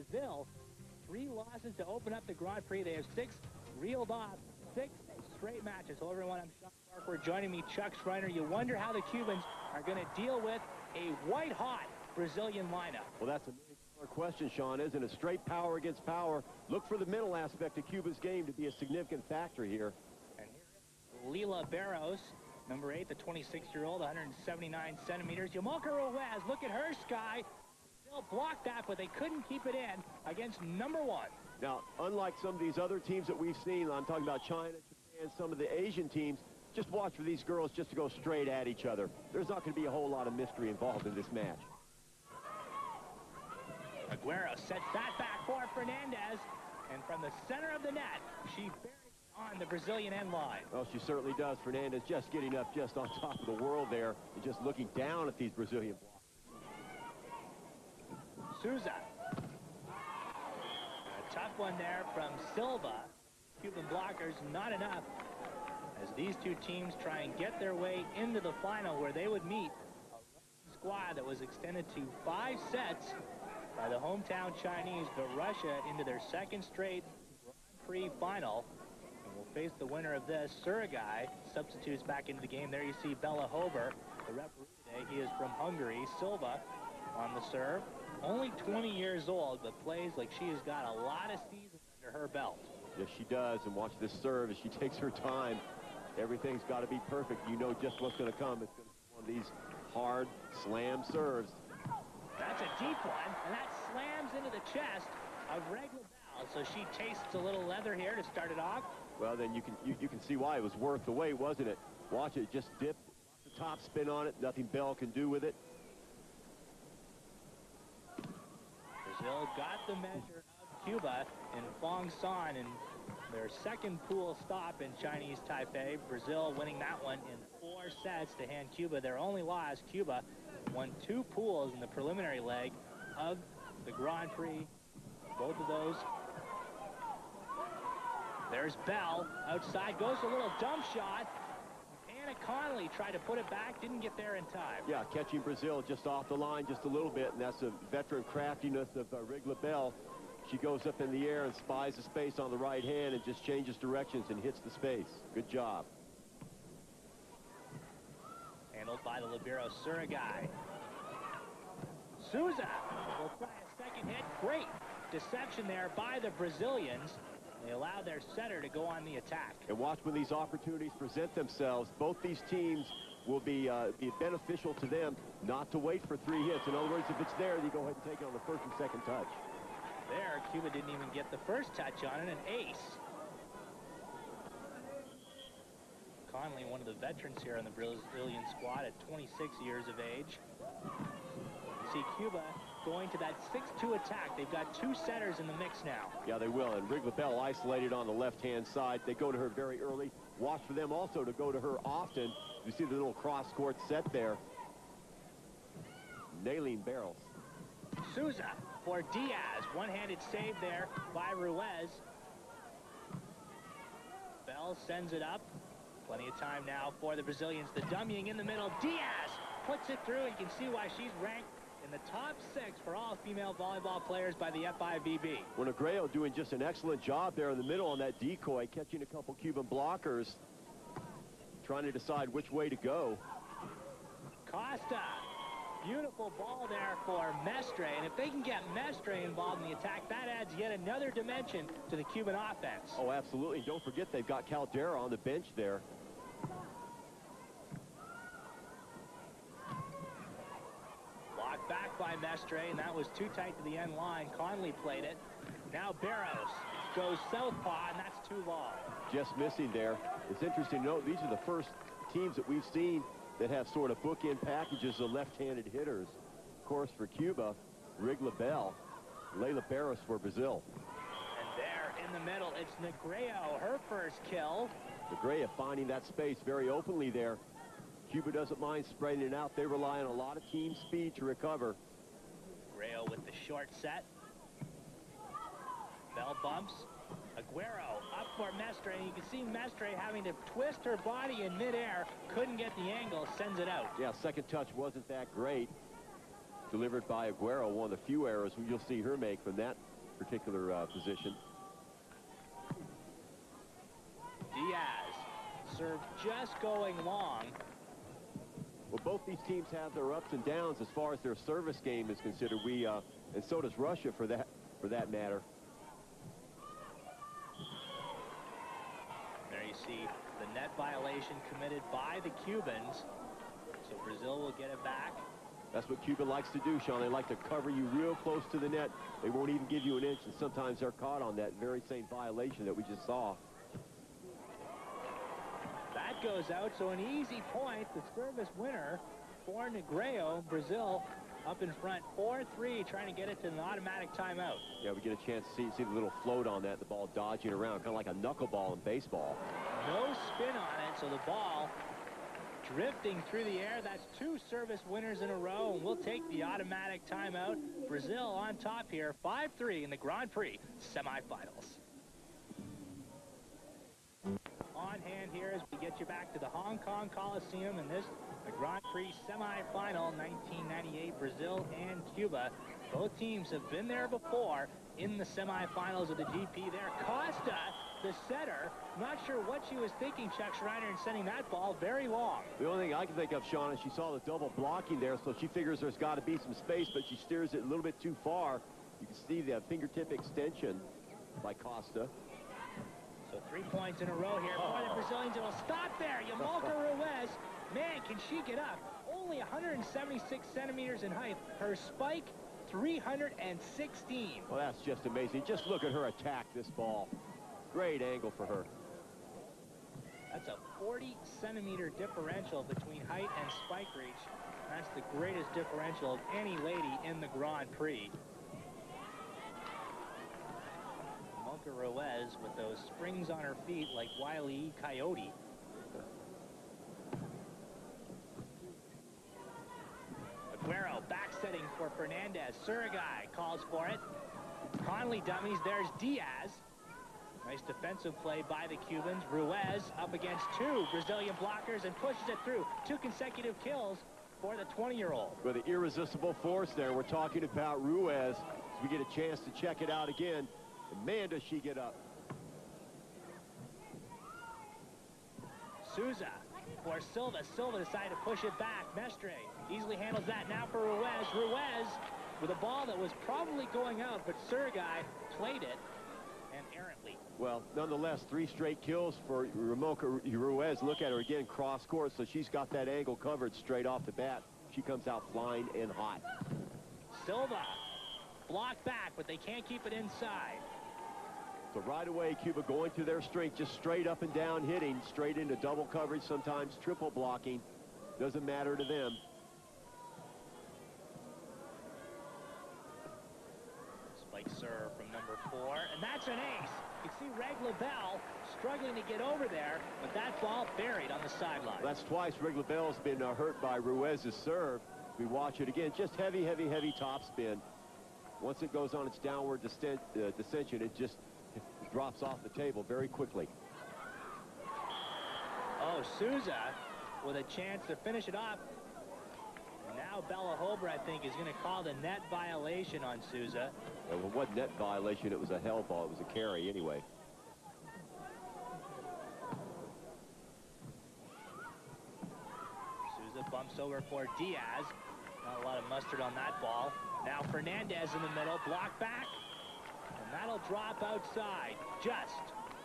Brazil, 3 losses to open up the Grand Prix. They have 6 reeled off, 6 straight matches. Hello, everyone. I'm Sean Parker. Joining me, Chuck Schreiner. You wonder how the Cubans are going to deal with a white-hot Brazilian lineup. Well, that's a million-dollar question, Sean, isn't it? Straight power against power. Look for the mental aspect of Cuba's game to be a significant factor here. And here, Lila Barros, number 8, the 26-year-old, 179 centimeters. Yamalka Ruiz, look at her, Sky. Still blocked that, but they couldn't keep it in against number 1. Now, unlike some of these other teams that we've seen, I'm talking about China, Japan, some of the Asian teams, just watch for these girls just to go straight at each other. There's not going to be a whole lot of mystery involved in this match. Aguero sets that back for Fernandez, and from the center of the net, she buries on the Brazilian end line. Well, she certainly does. Fernandez just getting up just on top of the world there and just looking down at these Brazilian blocks. Souza. A tough one there from Silva. Cuban blockers, not enough, as these two teams try and get their way into the final, where they would meet a squad that was extended to 5 sets by the hometown Chinese, but Russia into their 2nd straight Grand Prix final. And will face the winner of this. Surigai substitutes back into the game. There you see Bella Hober, the referee today. He is from Hungary. Silva on the serve. Only 20 years old, but plays like she has got a lot of seasons under her belt. Yes, she does. And watch this serve as she takes her time. Everything's got to be perfect. You know just what's going to come. It's going to be one of these hard slam serves. That's a deep one, and that slams into the chest of Regla Bell. So she tastes a little leather here to start it off. Well, then you can see why it was worth the wait, wasn't it? Watch it just dip, the top spin on it. Nothing Bell can do with it. Brazil got the measure of Cuba in Fong Son in their 2nd pool stop in Chinese Taipei. Brazil winning that one in 4 sets to hand Cuba their only loss. Cuba won 2 pools in the preliminary leg of the Grand Prix. Both of those. There's Bell outside, goes a little dump shot. Anna Connolly tried to put it back, didn't get there in time. Yeah, catching Brazil just off the line just a little bit, and that's the veteran craftiness of Regla Bell. She goes up in the air and spies the space on the right hand and just changes directions and hits the space. Good job. Handled by the libero Surigai. Souza will try a 2nd hit. Great deception there by the Brazilians. They allow their setter to go on the attack. And watch when these opportunities present themselves. Both these teams will be beneficial to them not to wait for 3 hits. In other words, if it's there, you go ahead and take it on the 1st and 2nd touch. There, Cuba didn't even get the 1st touch on it, an ace. Conley, one of the veterans here on the Brazilian squad at 26 years of age. You see Cuba going to that 6-2 attack. They've got 2 setters in the mix now. Yeah, they will. And Regla Bell isolated on the left-hand side. They go to her very early. Watch for them also to go to her often. You see the little cross-court set there. Nailing barrels. Souza for Diaz. One-handed save there by Ruiz. Bell sends it up. Plenty of time now for the Brazilians. The dummying in the middle. Diaz puts it through. You can see why she's ranked in the top 6 for all female volleyball players by the FIVB. Well, Negreo doing just an excellent job there in the middle on that decoy, catching a couple Cuban blockers, trying to decide which way to go. Costa. Beautiful ball there for Mestre, and if they can get Mestre involved in the attack, that adds yet another dimension to the Cuban offense. Oh, absolutely. Don't forget they've got Caldera on the bench there. Blocked back by Mestre, and that was too tight to the end line. Conley played it. Now Barros goes southpaw, and that's too long. Just missing there. It's interesting to note these are the first teams that we've seen that have sort of bookend packages of left-handed hitters. Of course, for Cuba, Regla Bell, Leila Barros for Brazil. And there in the middle, it's Negreo, her 1st kill. Negreo finding that space very openly there. Cuba doesn't mind spreading it out. They rely on a lot of team speed to recover. Negreo with the short set. Bell bumps. Aguero up for Mestre, and you can see Mestre having to twist her body in midair. Couldn't get the angle, sends it out. Yeah, 2nd touch wasn't that great. Delivered by Aguero, one of the few errors you'll see her make from that particular position. Diaz, serve just going long. Well, both these teams have their ups and downs as far as their service game is considered. And so does Russia for that matter. There you see the net violation committed by the Cubans. So Brazil will get it back. That's what Cuba likes to do, Sean. They like to cover you real close to the net. They won't even give you an inch, and sometimes they're caught on that very same violation that we just saw. That goes out, so an easy point. The service winner for Negreo. Brazil up in front 4-3, trying to get it to an automatic timeout. Yeah, we get a chance to see the little float on that, the ball dodging around, kind of like a knuckleball in baseball. No spin on it, so the ball drifting through the air. That's 2 service winners in a row, and we'll take the automatic timeout. Brazil on top here, 5-3 in the Grand Prix semifinals. On hand here as we get you back to the Hong Kong Coliseum in this the Grand Prix semifinal 1998, Brazil and Cuba. Both teams have been there before in the semifinals of the GP there. Costa, the setter, not sure what she was thinking, Chuck Schreiner, in sending that ball very long. The only thing I can think of, Sean, is she saw the double blocking there, so she figures there's got to be some space, but she steers it a little bit too far. You can see the fingertip extension by Costa. So 3 points in a row here for the Brazilians. It'll stop there. Yamalka Ruiz, man, can she get up? Only 176 centimeters in height. Her spike, 316. Well, that's just amazing. Just look at her attack this ball. Great angle for her. That's a 40-centimeter differential between height and spike reach. That's the greatest differential of any lady in the Grand Prix. Ruiz with those springs on her feet like Wile E. Coyote. Aguero back setting for Fernandez. Surigai calls for it. Conley dummies. There's Diaz. Nice defensive play by the Cubans. Ruiz up against 2 Brazilian blockers and pushes it through. 2 consecutive kills for the 20-year-old. With an irresistible force there. We're talking about Ruiz. As we get a chance to check it out again. And man, does she get up. Souza for Silva. Silva decided to push it back. Mestre easily handles that. Now for Ruiz. Ruiz with a ball that was probably going out, but Surigai played it and errantly. Well, nonetheless, 3 straight kills for Yamalka Ruiz. Look at her again, cross court, so she's got that angle covered straight off the bat. She comes out flying and hot. Silva blocked back, but they can't keep it inside. So right away, Cuba going to their strength, just straight up and down hitting, straight into double coverage, sometimes triple blocking. Doesn't matter to them. Spike serve from number 4, and that's an ace. You can see Reg LaBelle struggling to get over there, but that ball buried on the sideline. That's twice Reg LaBelle's been hurt by Ruiz's serve. We watch it again, just heavy, heavy, heavy topspin. Once it goes on its downward descension, it just drops off the table very quickly. Oh, Souza with a chance to finish it off. Now Bella Holber, I think, is going to call the net violation on Souza. Well, it wasn't net violation. It was a hell ball. It was a carry anyway. Souza bumps over for Diaz. Not a lot of mustard on that ball. Now Fernandez in the middle. Block back. And that'll drop outside. Just.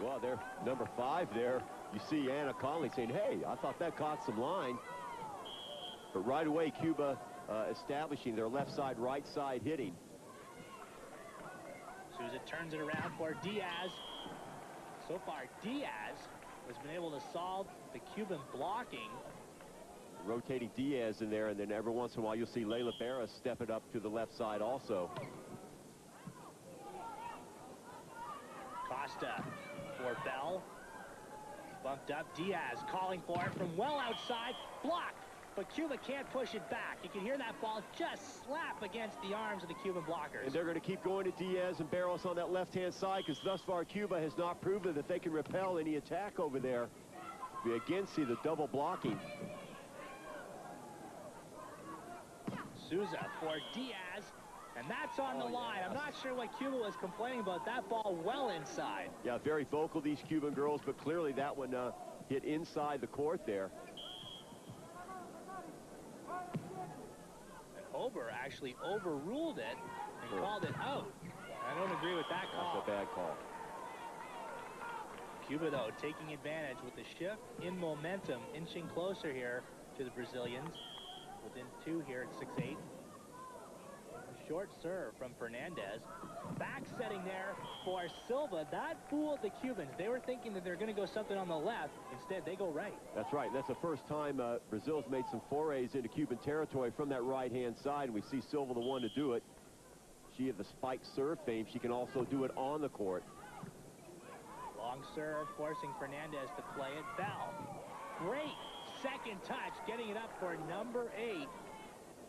Well, there, number 5 there. You see Anna Conley saying, hey, I thought that caught some line. But right away, Cuba establishing their left side, right side hitting. Souza turns it around for Diaz. So far, Diaz has been able to solve the Cuban blocking. Rotating Diaz in there, and then every once in a while you'll see Layla Barra step it up to the left side also. Costa for Bell. Bumped up. Diaz calling for it from well outside. Blocked. But Cuba can't push it back. You can hear that ball just slap against the arms of the Cuban blockers. And they're going to keep going to Diaz and Barros on that left-hand side, because thus far Cuba has not proven that they can repel any attack over there. We again see the double blocking. Souza for Diaz. And that's on the line. I'm not sure what Cuba was complaining about. That ball well inside. Yeah, very vocal, these Cuban girls, but clearly that one hit inside the court there. And Ober actually overruled it and called it out. I don't agree with that call. That's a bad call. Cuba, though, taking advantage with the shift in momentum, inching closer here to the Brazilians. Within 2 here at 6-8. Short serve from Fernandez. Back setting there for Silva. That fooled the Cubans. They were thinking that they're going to go something on the left. Instead, they go right. That's right. And that's the first time Brazil's made some forays into Cuban territory from that right-hand side. We see Silva the one to do it. She had the spike serve fame. She can also do it on the court. Long serve, forcing Fernandez to play it. Bell. Great second touch, getting it up for number 8.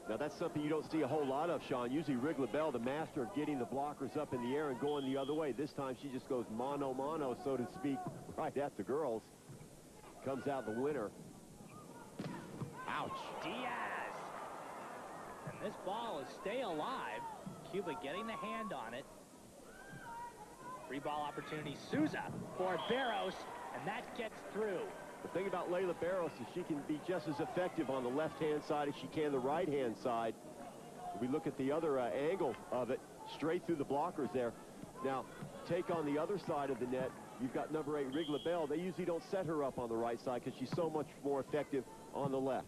Now, that's something you don't see a whole lot of, Sean. Usually, Rigla Bell, the master of getting the blockers up in the air and going the other way. This time, she just goes mano-mano, so to speak, right at the girls. Comes out the winner. Ouch. Diaz. And this ball is stay alive. Cuba getting the hand on it. Free ball opportunity. Souza for Barros, and that gets through. The thing about Layla Barros is she can be just as effective on the left-hand side as she can the right-hand side. If we look at the other angle of it, straight through the blockers there. Now, take on the other side of the net, you've got number 8, Rigla Bell. They usually don't set her up on the right side because she's so much more effective on the left.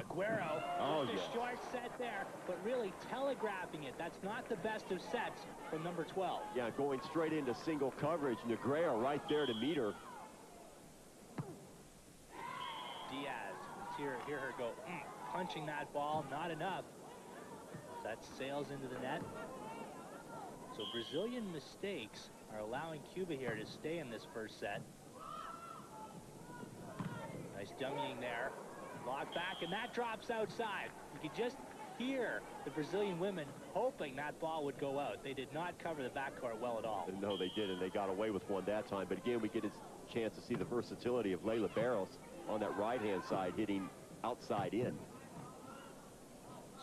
Aguero, the short set there, but really telegraphing it. That's not the best of sets from number 12. Yeah, going straight into single coverage. Negreira right there to meet her. Diaz, let's hear her go, punching that ball, not enough. That sails into the net. So Brazilian mistakes are allowing Cuba here to stay in this first set. Nice dummying there. Lock back, and that drops outside. You could just hear the Brazilian women hoping that ball would go out. They did not cover the backcourt well at all. No, they didn't. They got away with one that time. But again, we get a chance to see the versatility of Layla Barros on that right-hand side, hitting outside in.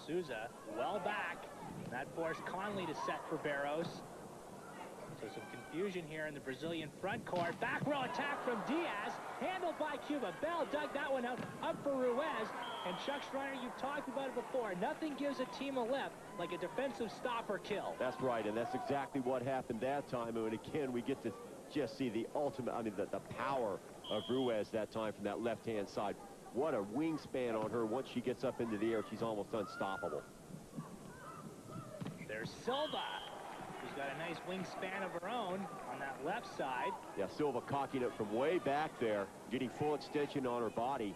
Souza well back. That forced Conley to set for Barros. So some confusion here in the Brazilian front court. Back row attack from Diaz. Handled by Cuba. Bell dug that one out. Up for Ruiz. And Chuck Schreiner, you've talked about it before. Nothing gives a team a lift like a defensive stop or kill. That's right, and that's exactly what happened that time. And again, we get to just see the ultimate, the power of Ruiz that time from that left-hand side. What a wingspan on her. Once she gets up into the air, she's almost unstoppable. There's Silva. She's got a nice wingspan of her own on that left side. Yeah, Silva cocking it from way back there, getting full extension on her body.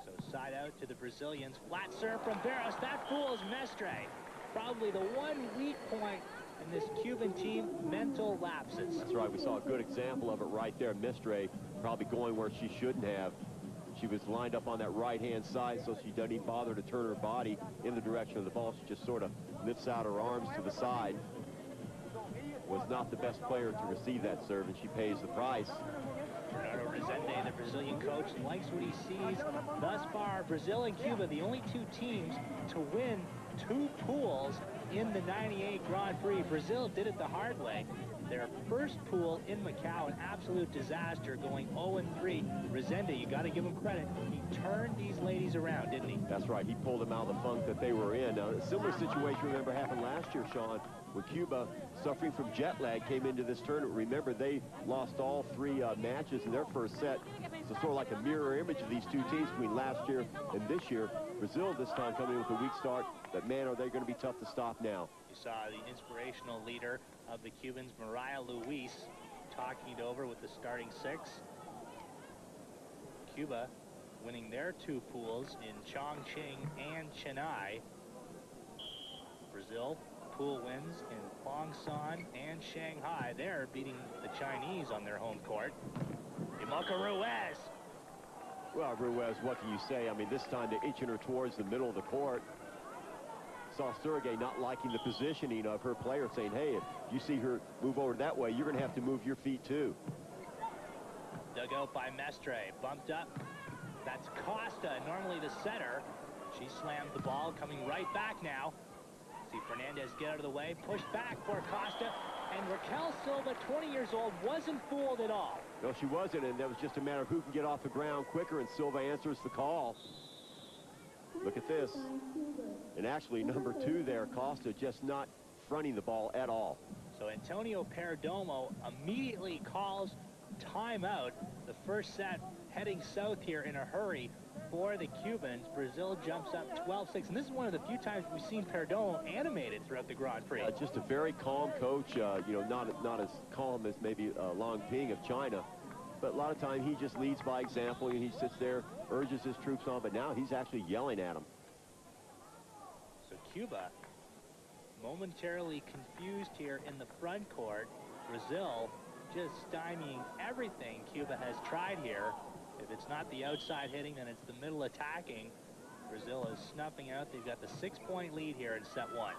So side out to the Brazilians. Flat serve from Barros. That fools Mestre. Probably the one weak point in this Cuban team, mental lapses. That's right. We saw a good example of it right there. Mestre probably going where she shouldn't have. She was lined up on that right-hand side, so she doesn't even bother to turn her body in the direction of the ball. She just sort of lifts out her arms to the side. Was not the best player to receive that serve, and she pays the price. Bernardo Rezende, the Brazilian coach, likes what he sees thus far. Brazil and Cuba, the only 2 teams to win 2 pools in the '98 Grand Prix. Brazil did it the hard way. Their first pool in Macau, an absolute disaster, going 0-3. Rezende, you got to give him credit. He turned these ladies around, didn't he? That's right. He pulled them out of the funk that they were in. A similar situation, remember, happened last year, Sean, when Cuba, suffering from jet lag, came into this tournament. Remember, they lost all 3 matches in their first set. So sort of like a mirror image of these 2 teams between last year and this year. Brazil this time coming in with a weak start, but man, are they going to be tough to stop now. You saw the inspirational leader of the Cubans, Mariah Luis, talking it over with the starting 6. Cuba winning their 2 pools in Chongqing and Chennai. Brazil pool wins in Huangshan and Shanghai. They're beating the Chinese on their home court. Imoca Ruiz. Well, Ruiz, what can you say? I mean, this time they're inching her towards the middle of the court. Saw Sergey not liking the positioning of her player, saying, hey, if you see her move over that way, you're going to have to move your feet too. Dug out by Mestre. Bumped up That's Costa, normally the setter. She slammed the ball, coming right back now. See Fernandez get out of the way, push back for Costa, and Raquel Silva, 20 years old, wasn't fooled at all. No, she wasn't, and that was just a matter of who can get off the ground quicker, and Silva answers the call. Look at this. And actually, number 2 there, Costa, just not fronting the ball at all. So Antonio Perdomo immediately calls timeout. The first set heading south here in a hurry for the Cubans. Brazil jumps up 12-6, and this is one of the few times we've seen Perdomo animated throughout the Grand Prix. Just a very calm coach, you know, not as calm as maybe Long Ping of China, but a lot of time he just leads by example, and he sits there, urges his troops on, but now he's actually yelling at them. So Cuba momentarily confused here in the front court. Brazil just stymieing everything Cuba has tried here. If it's not the outside hitting, then it's the middle attacking. Brazil is snuffing out. They've got the 6-point lead here in set 1.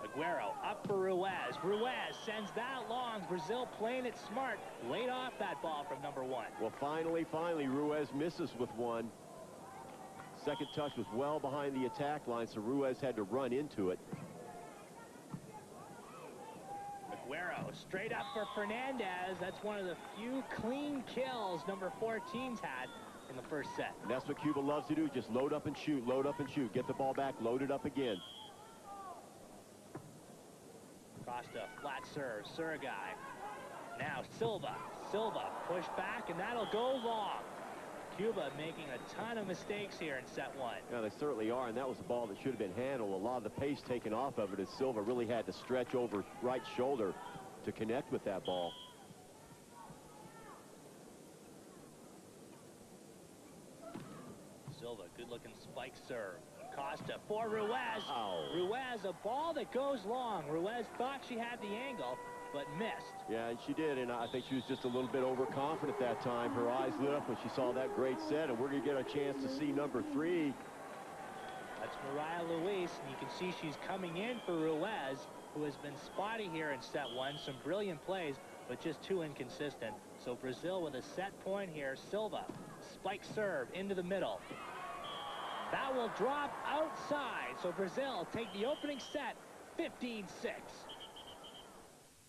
Aguero up for Ruiz. Ruiz sends that long. Brazil playing it smart. Laid off that ball from number 1. Well, finally, Ruiz misses with one. Second touch was well behind the attack line, so Ruiz had to run into it. Aguero straight up for Fernandez. That's one of the few clean kills number 14's had in the first set. And that's what Cuba loves to do, just load up and shoot, get the ball back, load it up again. Costa, flat serve, Surgai. Now Silva push back, and that'll go long. Cuba making a ton of mistakes here in set 1. Yeah, they certainly are, and that was a ball that should have been handled. A lot of the pace taken off of it as Silva really had to stretch over right shoulder to connect with that ball. Silva, good-looking spike serve. Costa for Ruiz. Oh. Ruiz, a ball that goes long. Ruiz thought she had the angle, but missed. Yeah, she did, and I think she was just a little bit overconfident that time. Her eyes lit up when she saw that great set, and we're going to get a chance to see number 3. That's Mariah Luis, and you can see she's coming in for Ruiz, who has been spotty here in set 1. Some brilliant plays, but just too inconsistent. So Brazil with a set point here. Silva, spike serve into the middle. That will drop outside. So Brazil take the opening set, 15-6.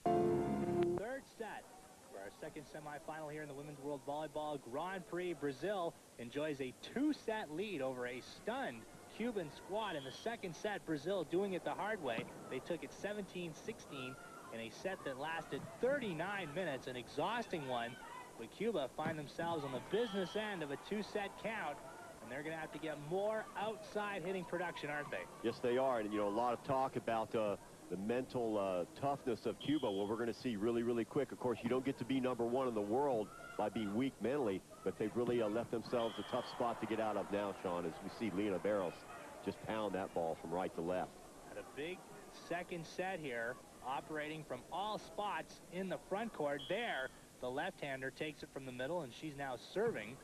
Third set for our second semifinal here in the Women's World Volleyball Grand Prix. Brazil enjoys a 2-set lead over a stunned Cuban squad. In the second set, Brazil doing it the hard way. They took it 17-16 in a set that lasted 39 minutes, an exhausting one. But Cuba find themselves on the business end of a 2-set count, and they're going to have to get more outside hitting production, aren't they? Yes, they are, and you know, a lot of talk about the mental toughness of Cuba. Well, we're going to see really quick. Of course, you don't get to be number 1 in the world by being weak mentally, but they've really left themselves a tough spot to get out of now, Sean, as we see Lena Barros just pound that ball from right to left. Had a big second set here, operating from all spots in the front court. There, the left-hander takes it from the middle, and she's now serving.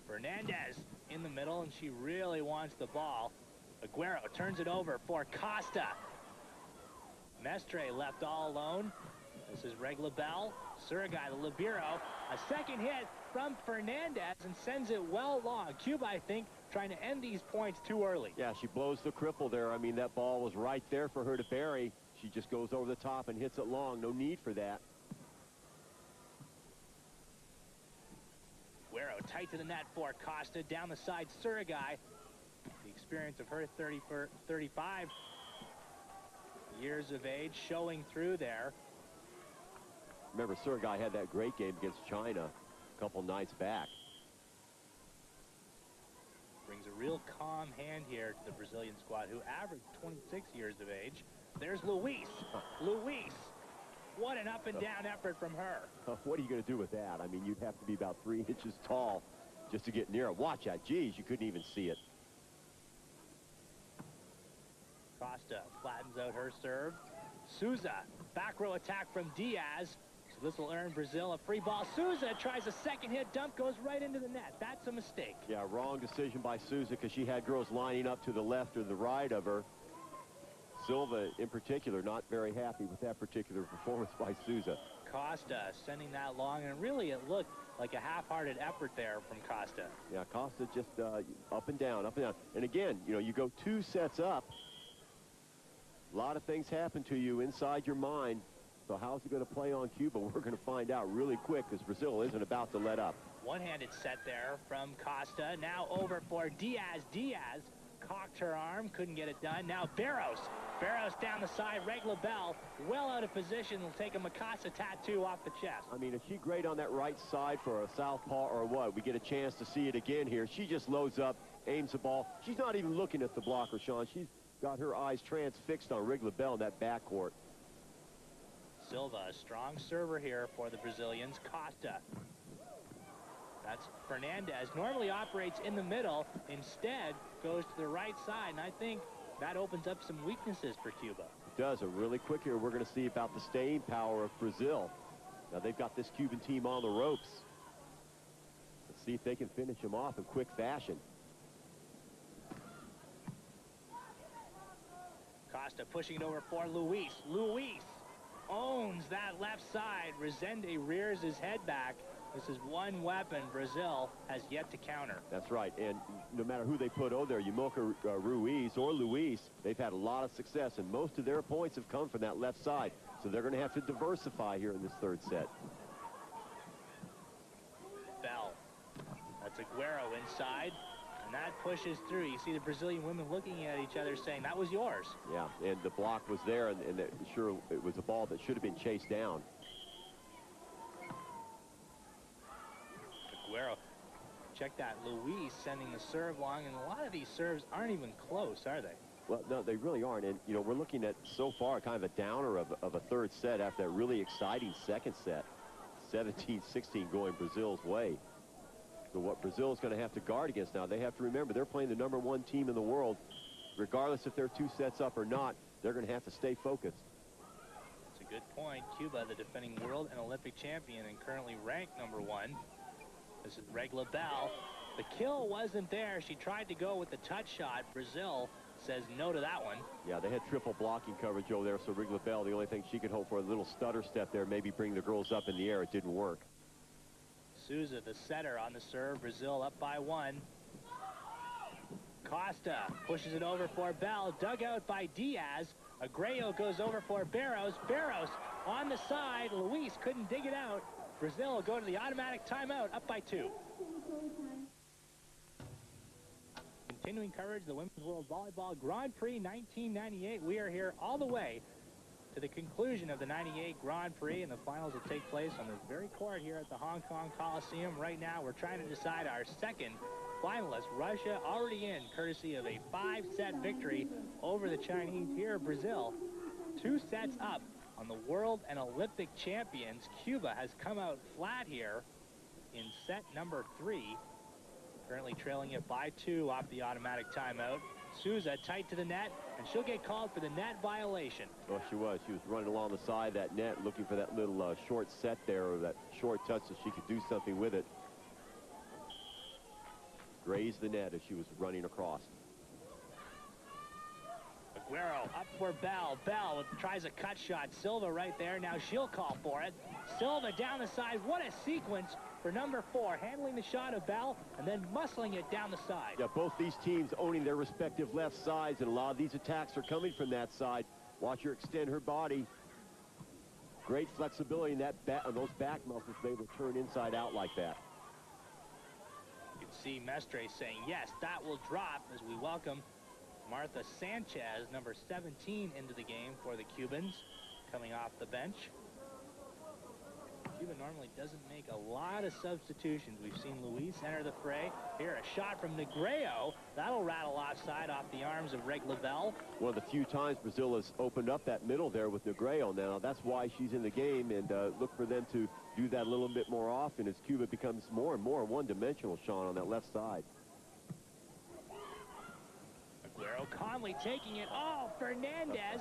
Fernandez in the middle, and she really wants the ball. Aguero turns it over for Costa. Mestre left all alone. This is Regla Bell. Surgai, the libero. A second hit from Fernandez and sends it well long. Cuba, I think, trying to end these points too early. Yeah, she blows the cripple there. I mean, that ball was right there for her to bury. She just goes over the top and hits it long. No need for that. Aguero tight to the net for Costa. Down the side, Surgai. The experience of her 35 years of age showing through there. Remember, Surgai had that great game against China a couple nights back. Brings a real calm hand here to the Brazilian squad, who averaged 26 years of age. There's Luis. Luis. What an up-and-down effort from her. What are you going to do with that? I mean, you'd have to be about 3 inches tall just to get near it. Watch out. Geez, you couldn't even see it. Costa flattens out her serve. Souza, back row attack from Diaz. So this will earn Brazil a free ball. Souza tries a second hit. Dump goes right into the net. That's a mistake. Yeah, wrong decision by Souza, because she had girls lining up to the left or the right of her. Silva, in particular, not very happy with that particular performance by Souza. Costa sending that long, and really it looked like a half-hearted effort there from Costa. Yeah, Costa just up and down, up and down. And again, you know, you go 2 sets up, a lot of things happen to you inside your mind. So how's he going to play on Cuba? We're going to find out really quick, because Brazil isn't about to let up. One-handed set there from Costa. Now over for Diaz. Diaz cocked her arm, couldn't get it done. Now Barros. Barros down the side. Regla Bell well out of position. Will take a Mikasa tattoo off the chest. I mean, is she great on that right side for a southpaw or what? We get a chance to see it again here. She just loads up, aims the ball. She's not even looking at the blocker, Sean. She's got her eyes transfixed on Regla Bell in that backcourt. Silva, a strong server here for the Brazilians. Costa. That's Fernandez. Normally operates in the middle. Instead, goes to the right side. And I think that opens up some weaknesses for Cuba. It does. A really quick here. We're going to see about the staying power of Brazil. Now, they've got this Cuban team on the ropes. Let's see if they can finish them off in quick fashion. Costa pushing it over for Luis. Luis owns that left side. Resende rears his head back. This is one weapon Brazil has yet to counter. That's right. And no matter who they put on there, Yumilka Ruiz or Luis, they've had a lot of success, and most of their points have come from that left side. So they're going to have to diversify here in this third set. Bell. That's Aguero inside. And that pushes through. You see the Brazilian women looking at each other saying, that was yours. Yeah, and the block was there, and sure, it was a ball that should have been chased down. Aguero. Check that. Luis sending the serve long, and a lot of these serves aren't even close, are they? Well, no, they really aren't. And, you know, we're looking at, so far, kind of a downer of a third set after that really exciting second set. 17-16 going Brazil's way. So what Brazil's going to have to guard against now, they have to remember they're playing the #1 team in the world. Regardless if they're 2 sets up or not, they're going to have to stay focused. That's a good point. Cuba, the defending world and Olympic champion and currently ranked #1. This is Regla Bell. The kill wasn't there. She tried to go with the touch shot. Brazil says no to that one. Yeah, they had triple blocking coverage over there, so Regla Bell, the only thing she could hope for, a little stutter step there, maybe bring the girls up in the air. It didn't work. Souza, the setter, on the serve. Brazil up by 1. Costa pushes it over for Bell. Dug out by Diaz. Aguero goes over for Barros. Barros on the side. Luis couldn't dig it out. Brazil will go to the automatic timeout, up by 2. Continuing coverage of the Women's World Volleyball Grand Prix 1998. We are here all the way to the conclusion of the 98 Grand Prix, and the finals will take place on this very court here at the Hong Kong Coliseum. Right now, we're trying to decide our second finalist. Russia already in, courtesy of a 5-set victory over the Chinese. Here, Brazil, 2 sets up on the world and Olympic champions. Cuba has come out flat here in set number 3. Currently trailing it by 2 off the automatic timeout. Souza tight to the net, and she'll get called for the net violation. Well, she was. She was running along the side of that net, looking for that little short set there, or that short touch so she could do something with it. Grazed the net as she was running across. Aguero up for Bell. Bell tries a cut shot. Silva right there. Now she'll call for it. Silva down the side. What a sequence for number 4. Handling the shot of Bell and then muscling it down the side. Yeah, both these teams owning their respective left sides, and a lot of these attacks are coming from that side. Watch her extend her body. Great flexibility in that those back muscles. They will turn inside out like that. You can see Mestre saying, yes, that will drop, as we welcome Martha Sanchez, number 17, into the game for the Cubans, coming off the bench. Cuba normally doesn't make a lot of substitutions. We've seen Luis enter the fray. Here, a shot from Negreo. That'll rattle offside off the arms of Regla Bell. One of the few times Brazil has opened up that middle there with Negreo now. That's why she's in the game, and look for them to do that a little bit more often as Cuba becomes more and more one-dimensional, Sean, on that left side. Aguero calmly taking it. Oh, Fernandez.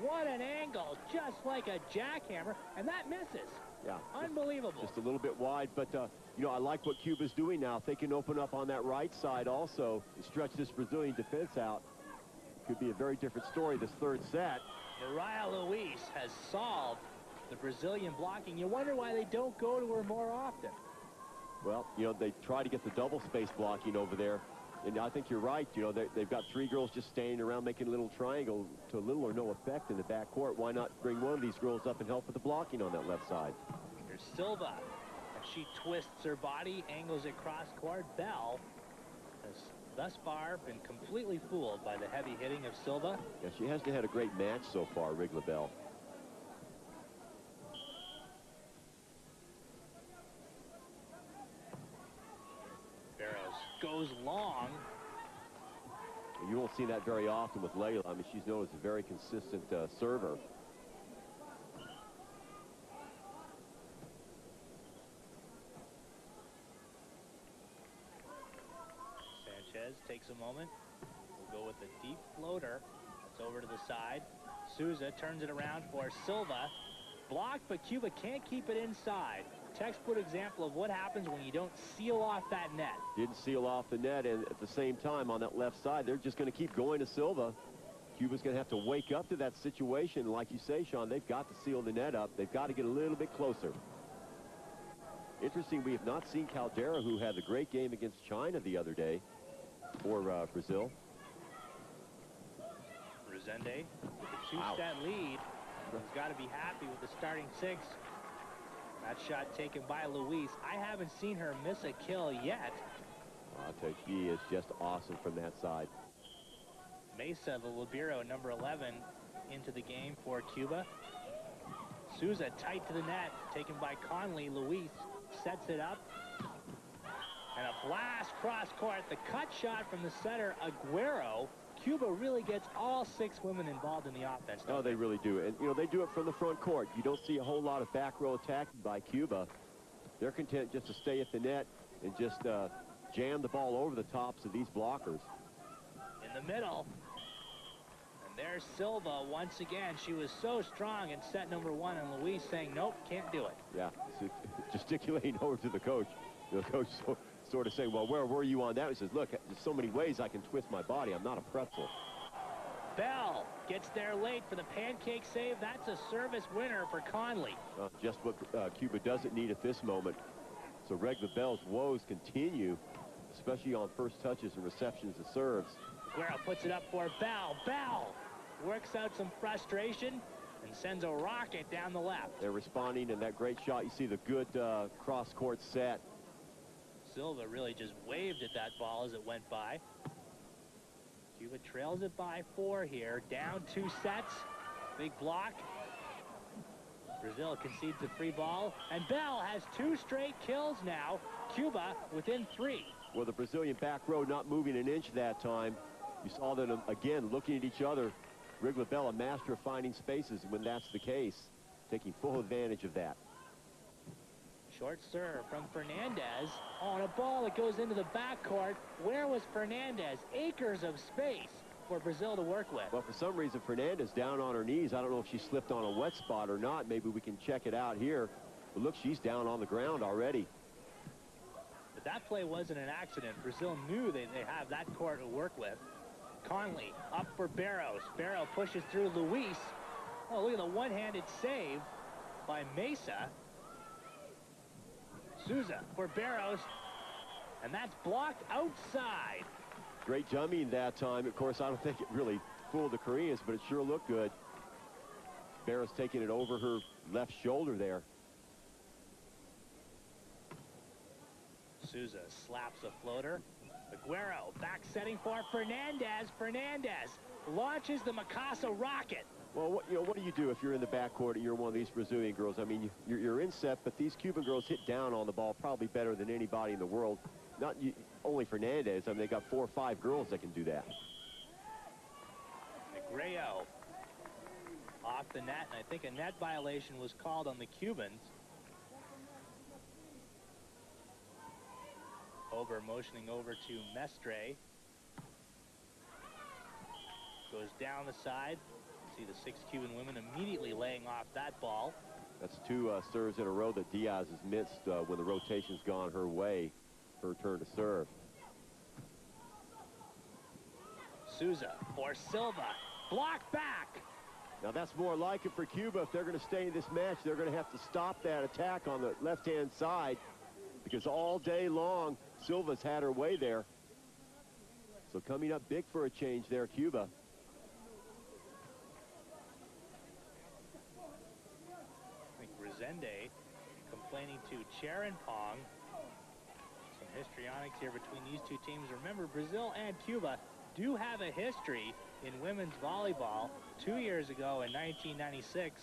What an angle. Just like a jackhammer. And that misses. Yeah. Unbelievable. Just a little bit wide, but, you know, I like what Cuba's doing now. If they can open up on that right side also and stretch this Brazilian defense out, could be a very different story this third set. Mariah Luis has solved the Brazilian blocking. You wonder why they don't go to her more often. Well, you know, they try to get the double space blocking over there. And I think you're right. You know, they've got 3 girls just standing around making a little triangle to little or no effect in the backcourt. Why not bring one of these girls up and help with the blocking on that left side? Here's Silva. She twists her body, angles it cross court. Bell has thus far been completely fooled by the heavy hitting of Silva. Yeah, she hasn't had a great match so far, Rigla Bell. Goes long. You won't see that very often with Layla. I mean, she's known as a very consistent server. Sanchez takes a moment. We'll go with a deep floater. It's over to the side. Souza turns it around for Silva. Blocked, but Cuba can't keep it inside. Textbook example of what happens when you don't seal off that net. Didn't seal off the net, and at the same time on that left side, they're just going to keep going to Silva. Cuba's going to have to wake up to that situation. Like you say, Sean, they've got to seal the net up. They've got to get a little bit closer. Interesting, we have not seen Caldera, who had the great game against China the other day for Brazil. Resende with a 2-set lead. He's got to be happy with the starting 6. That shot taken by Luis. I haven't seen her miss a kill yet. I'll tell you, she is just awesome from that side. Mesa, the libero, number 11, into the game for Cuba. Souza tight to the net, taken by Conley. Luis sets it up. And a blast cross court. The cut shot from the setter, Aguero. Cuba really gets all 6 women involved in the offense. Oh, they really do. And, you know, they do it from the front court. You don't see a whole lot of back row attacking by Cuba. They're content just to stay at the net and just jam the ball over the tops of these blockers. In the middle. And there's Silva once again. She was so strong in set number 1, and Luis saying, nope, can't do it. Yeah, gesticulating over to the coach. The coach sort of saying, well, where were you on that? He says, look, there's so many ways I can twist my body. I'm not a pretzel. Bell gets there late for the pancake save. That's a service winner for Conley. Just what Cuba doesn't need at this moment. So Regla Bell's woes continue, especially on first touches and receptions of serves. Aguero puts it up for Bell. Bell works out some frustration and sends a rocket down the left. They're responding, and that great shot. You see the good cross-court set. Silva really just waved at that ball as it went by. Cuba trails it by 4 here. Down 2 sets. Big block. Brazil concedes a free ball. And Bell has 2 straight kills now. Cuba within 3. Well, the Brazilian back row not moving an inch that time. You saw them, again, looking at each other. Rigla Bell, a master of finding spaces when that's the case. Taking full advantage of that. Short serve from Fernandez on a ball that goes into the backcourt. Where was Fernandez? Acres of space for Brazil to work with. Well, for some reason, Fernandez down on her knees. I don't know if she slipped on a wet spot or not. Maybe we can check it out here. But look, she's down on the ground already. But that play wasn't an accident. Brazil knew they have that court to work with. Conley up for Barros. Barrow pushes through Luis. Oh, look at the one-handed save by Mesa. Souza for Barros, and that's blocked outside. Great jumping that time. Of course, I don't think it really fooled the Koreans, but it sure looked good. Barros taking it over her left shoulder there. Souza slaps a floater. Aguero back setting for Fernandez. Fernandez launches the Mikasa rocket. Well, what do you do if you're in the backcourt and you're one of these Brazilian girls? I mean, you're in set, but these Cuban girls hit down on the ball probably better than anybody in the world. Not only Fernandez. I mean, they got 4 or 5 girls that can do that. Negredo off the net, and I think a net violation was called on the Cubans. Ober motioning over to Mestre. Goes down the side. See the 6 Cuban women immediately laying off that ball. That's 2 serves in a row that Diaz has missed when the rotation's gone her way. Her turn to serve. Souza for Silva. Block back. Now that's more like it for Cuba. If they're going to stay in this match, they're going to have to stop that attack on the left-hand side, because all day long, Silva's had her way there. So coming up big for a change there, Cuba. I think Resende complaining to Charenpong. Some histrionics here between these two teams. Remember, Brazil and Cuba do have a history in women's volleyball. 2 years ago in 1996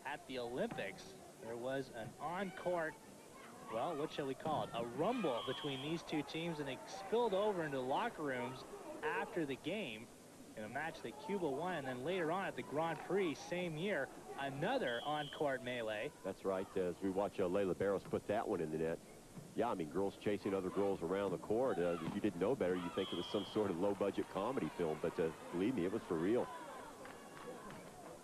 at the Olympics, there was an on-court, well, what shall we call it, a rumble between these two teams, and it spilled over into locker rooms after the game in a match that Cuba won. And then later on at the Grand Prix same year, another on-court melee. That's right, as we watch Layla Barros put that one in the net. Yeah, I mean, girls chasing other girls around the court. If you didn't know better, you'd think it was some sort of low-budget comedy film, but believe me, it was for real.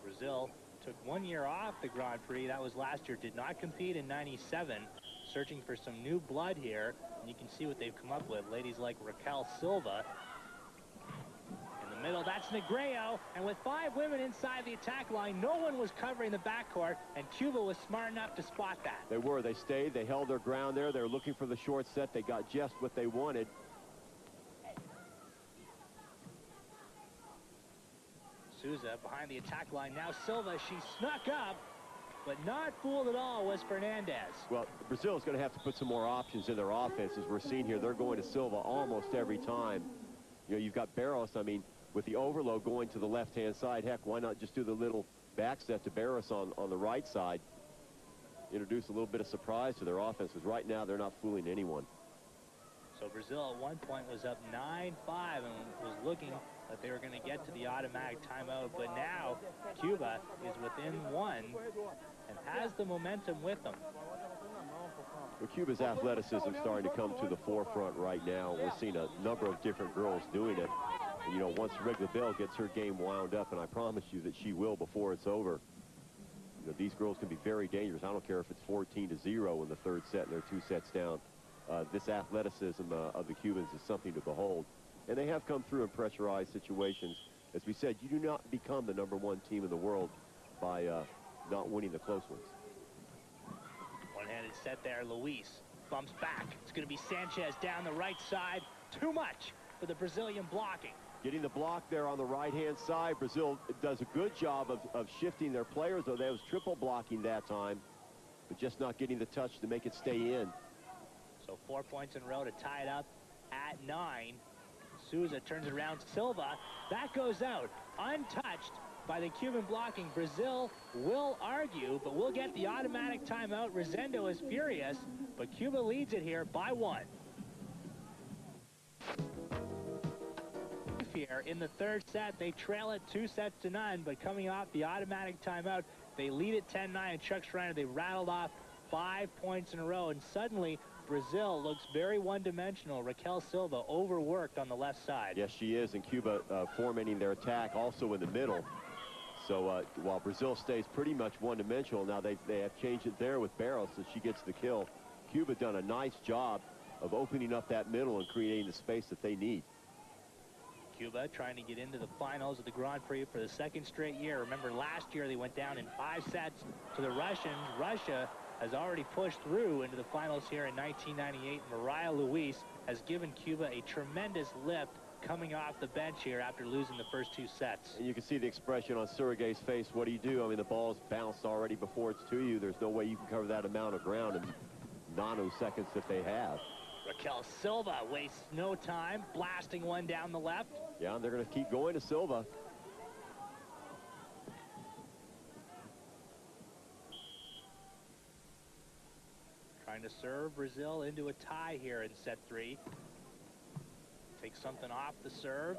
Brazil took 1 year off the Grand Prix. That was last year. Did not compete in '97. Searching for some new blood here. And you can see what they've come up with. Ladies like Raquel Silva. In the middle, that's Negreo. And with 5 women inside the attack line, no one was covering the backcourt. And Cuba was smart enough to spot that. They were. They stayed. They held their ground there. They were looking for the short set. They got just what they wanted. Souza behind the attack line. Now Silva, she snuck up, but not fooled at all was Fernandez. Well, Brazil is going to have to put some more options in their offense. As we're seeing here, they're going to Silva almost every time. You know, you've got Barros. I mean, with the overload going to the left-hand side, heck, why not just do the little back set to Barros on the right side? Introduce a little bit of surprise to their offense, because right now they're not fooling anyone. So Brazil at one point was up 9-5 and was looking that they were going to get to the automatic timeout, but now Cuba is within 1 and has the momentum with them. Well, Cuba's athleticism is starting to come to the forefront right now. We're seeing a number of different girls doing it. And, you know, once Rigla Bell gets her game wound up, and I promise you that she will before it's over, you know, these girls can be very dangerous. I don't care if it's 14-0 in the third set and they're 2 sets down. This athleticism of the Cubans is something to behold. And they have come through in pressurized situations. As we said, you do not become the #1 team in the world by not winning the close ones. One-handed set there. Luis bumps back. It's going to be Sanchez down the right side. Too much for the Brazilian blocking. Getting the block there on the right-hand side. Brazil does a good job of shifting their players, though. They was triple blocking that time, but just not getting the touch to make it stay in. So 4 points in a row to tie it up at 9. Souza turns it around. Silva, that goes out untouched by the Cuban blocking. Brazil will argue, but we'll get the automatic timeout. Resendo is furious, but Cuba leads it here by 1. Here in the third set, they trail it 2-0, but coming off the automatic timeout, they lead it 10-9. And Chuck Schreiner, they rattled off 5 points in a row, and suddenly Brazil looks very one-dimensional. Raquel Silva overworked on the left side. Yes, she is, and Cuba formatting their attack also in the middle. So while Brazil stays pretty much one-dimensional, now they have changed it there with Barros, so she gets the kill. Cuba done a nice job of opening up that middle and creating the space that they need. Cuba trying to get into the finals of the Grand Prix for the 2nd straight year. Remember, last year they went down in 5 sets to the Russians. Russia has already pushed through into the finals here in 1998. Mariah Luis has given Cuba a tremendous lift coming off the bench here after losing the first 2 sets. And you can see the expression on Sergei's face. What do you do? I mean, the ball's bounced already before it's to you. There's no way you can cover that amount of ground in nanoseconds that they have. Raquel Silva wastes no time, blasting one down the left. Yeah, and they're going to keep going to Silva. Trying to serve Brazil into a tie here in set 3. Take something off the serve.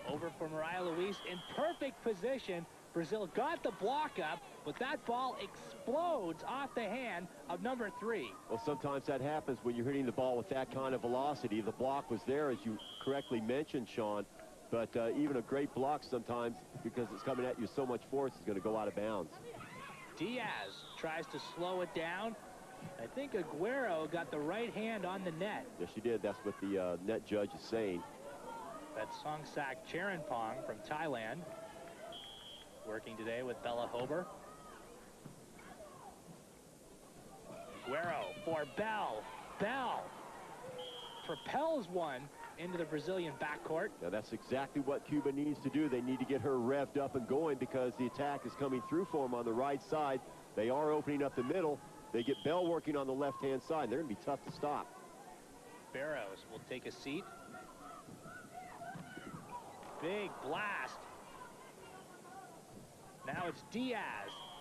Over for Mariah Luis in perfect position. Brazil got the block up, but that ball explodes off the hand of number 3. Well, sometimes that happens when you're hitting the ball with that kind of velocity. The block was there, as you correctly mentioned, Sean, but even a great block sometimes, because it's coming at you so much force, is going to go out of bounds. Diaz tries to slow it down. I think Aguero got the right hand on the net. Yes, she did. That's what the net judge is saying. That's Songsak Charenpong from Thailand. working today with Bella Hober. Guerrero for Bell. Bell propels one into the Brazilian backcourt. Now that's exactly what Cuba needs to do. They need to get her revved up and going because the attack is coming through for them on the right side. They are opening up the middle. They get Bell working on the left-hand side. They're going to be tough to stop. Barrows will take a seat. Big blast. Now it's Diaz.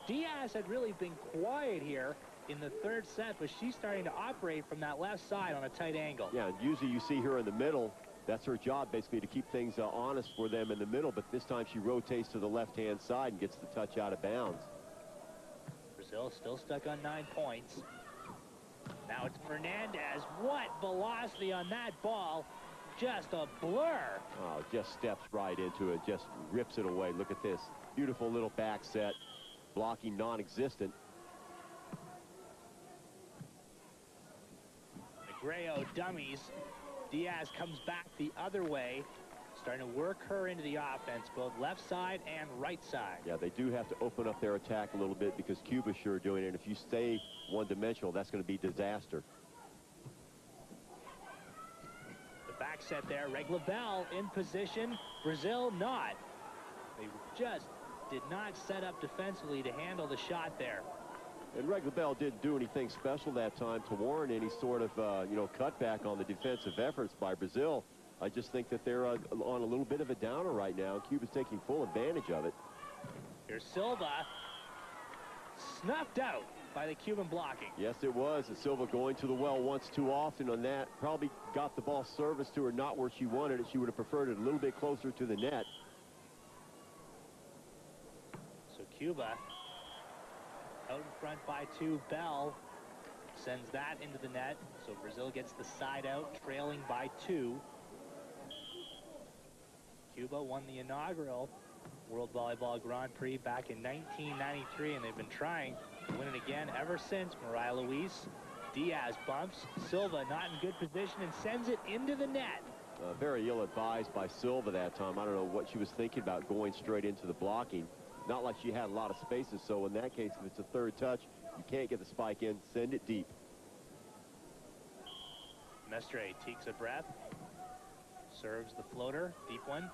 Diaz had really been quiet here in the third set, but she's starting to operate from that left side on a tight angle. Yeah, and usually you see her in the middle. That's her job, basically, to keep things honest for them in the middle, but this time she rotates to the left-hand side and gets the touch out of bounds. Brazil still stuck on 9 points. Now it's Fernandez. What velocity on that ball. Just a blur. Oh, just steps right into it, just rips it away. Look at this. Beautiful little back set. Blocking non-existent. Negreo dummies. Diaz comes back the other way, starting to work her into the offense, both left side and right side. Yeah, they do have to open up their attack a little bit because Cuba's sure doing it. And if you stay one-dimensional, that's going to be disaster. The back set there, Regla Bell in position. Brazil not. They just did not set up defensively to handle the shot there. And Regla Bell didn't do anything special that time to warrant any sort of, cutback on the defensive efforts by Brazil. I just think that they're on a little bit of a downer right now. Cuba's taking full advantage of it. Here's Silva. Snuffed out by the Cuban blocking. Yes, it was. And Silva going to the well once too often on that. Probably got the ball serviced to her not where she wanted it. She would have preferred it a little bit closer to the net. So Cuba out in front by 2. Bell sends that into the net. So Brazil gets the side out, trailing by 2. Cuba won the inaugural World Volleyball Grand Prix back in 1993, and they've been trying to win it again ever since. Mariah Luis. Diaz bumps. Silva not in good position and sends it into the net. Very ill-advised by Silva that time. I don't know what she was thinking about going straight into the blocking. Not like she had a lot of spaces, so in that case, if it's a third touch, you can't get the spike in, send it deep. Mestre takes a breath. Serves the floater, deep one.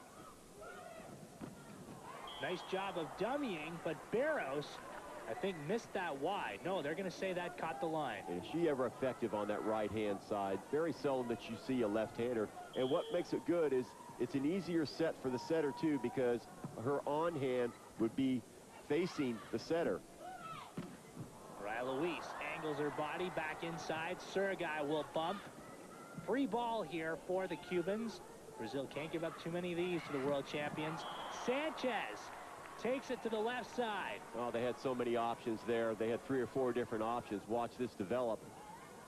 Nice job of dummying, but Barrows, I think, missed that wide. No, they're going to say that caught the line. And is she ever effective on that right-hand side? Very seldom that you see a left-hander. And what makes it good is it's an easier set for the setter, too, because her on-hand would be facing the setter. Mariah Luis angles her body back inside. Suragai will bump. Free ball here for the Cubans. Brazil can't give up too many of these to the world champions. Sanchez takes it to the left side. Oh, they had so many options there. They had 3 or 4 different options. Watch this develop.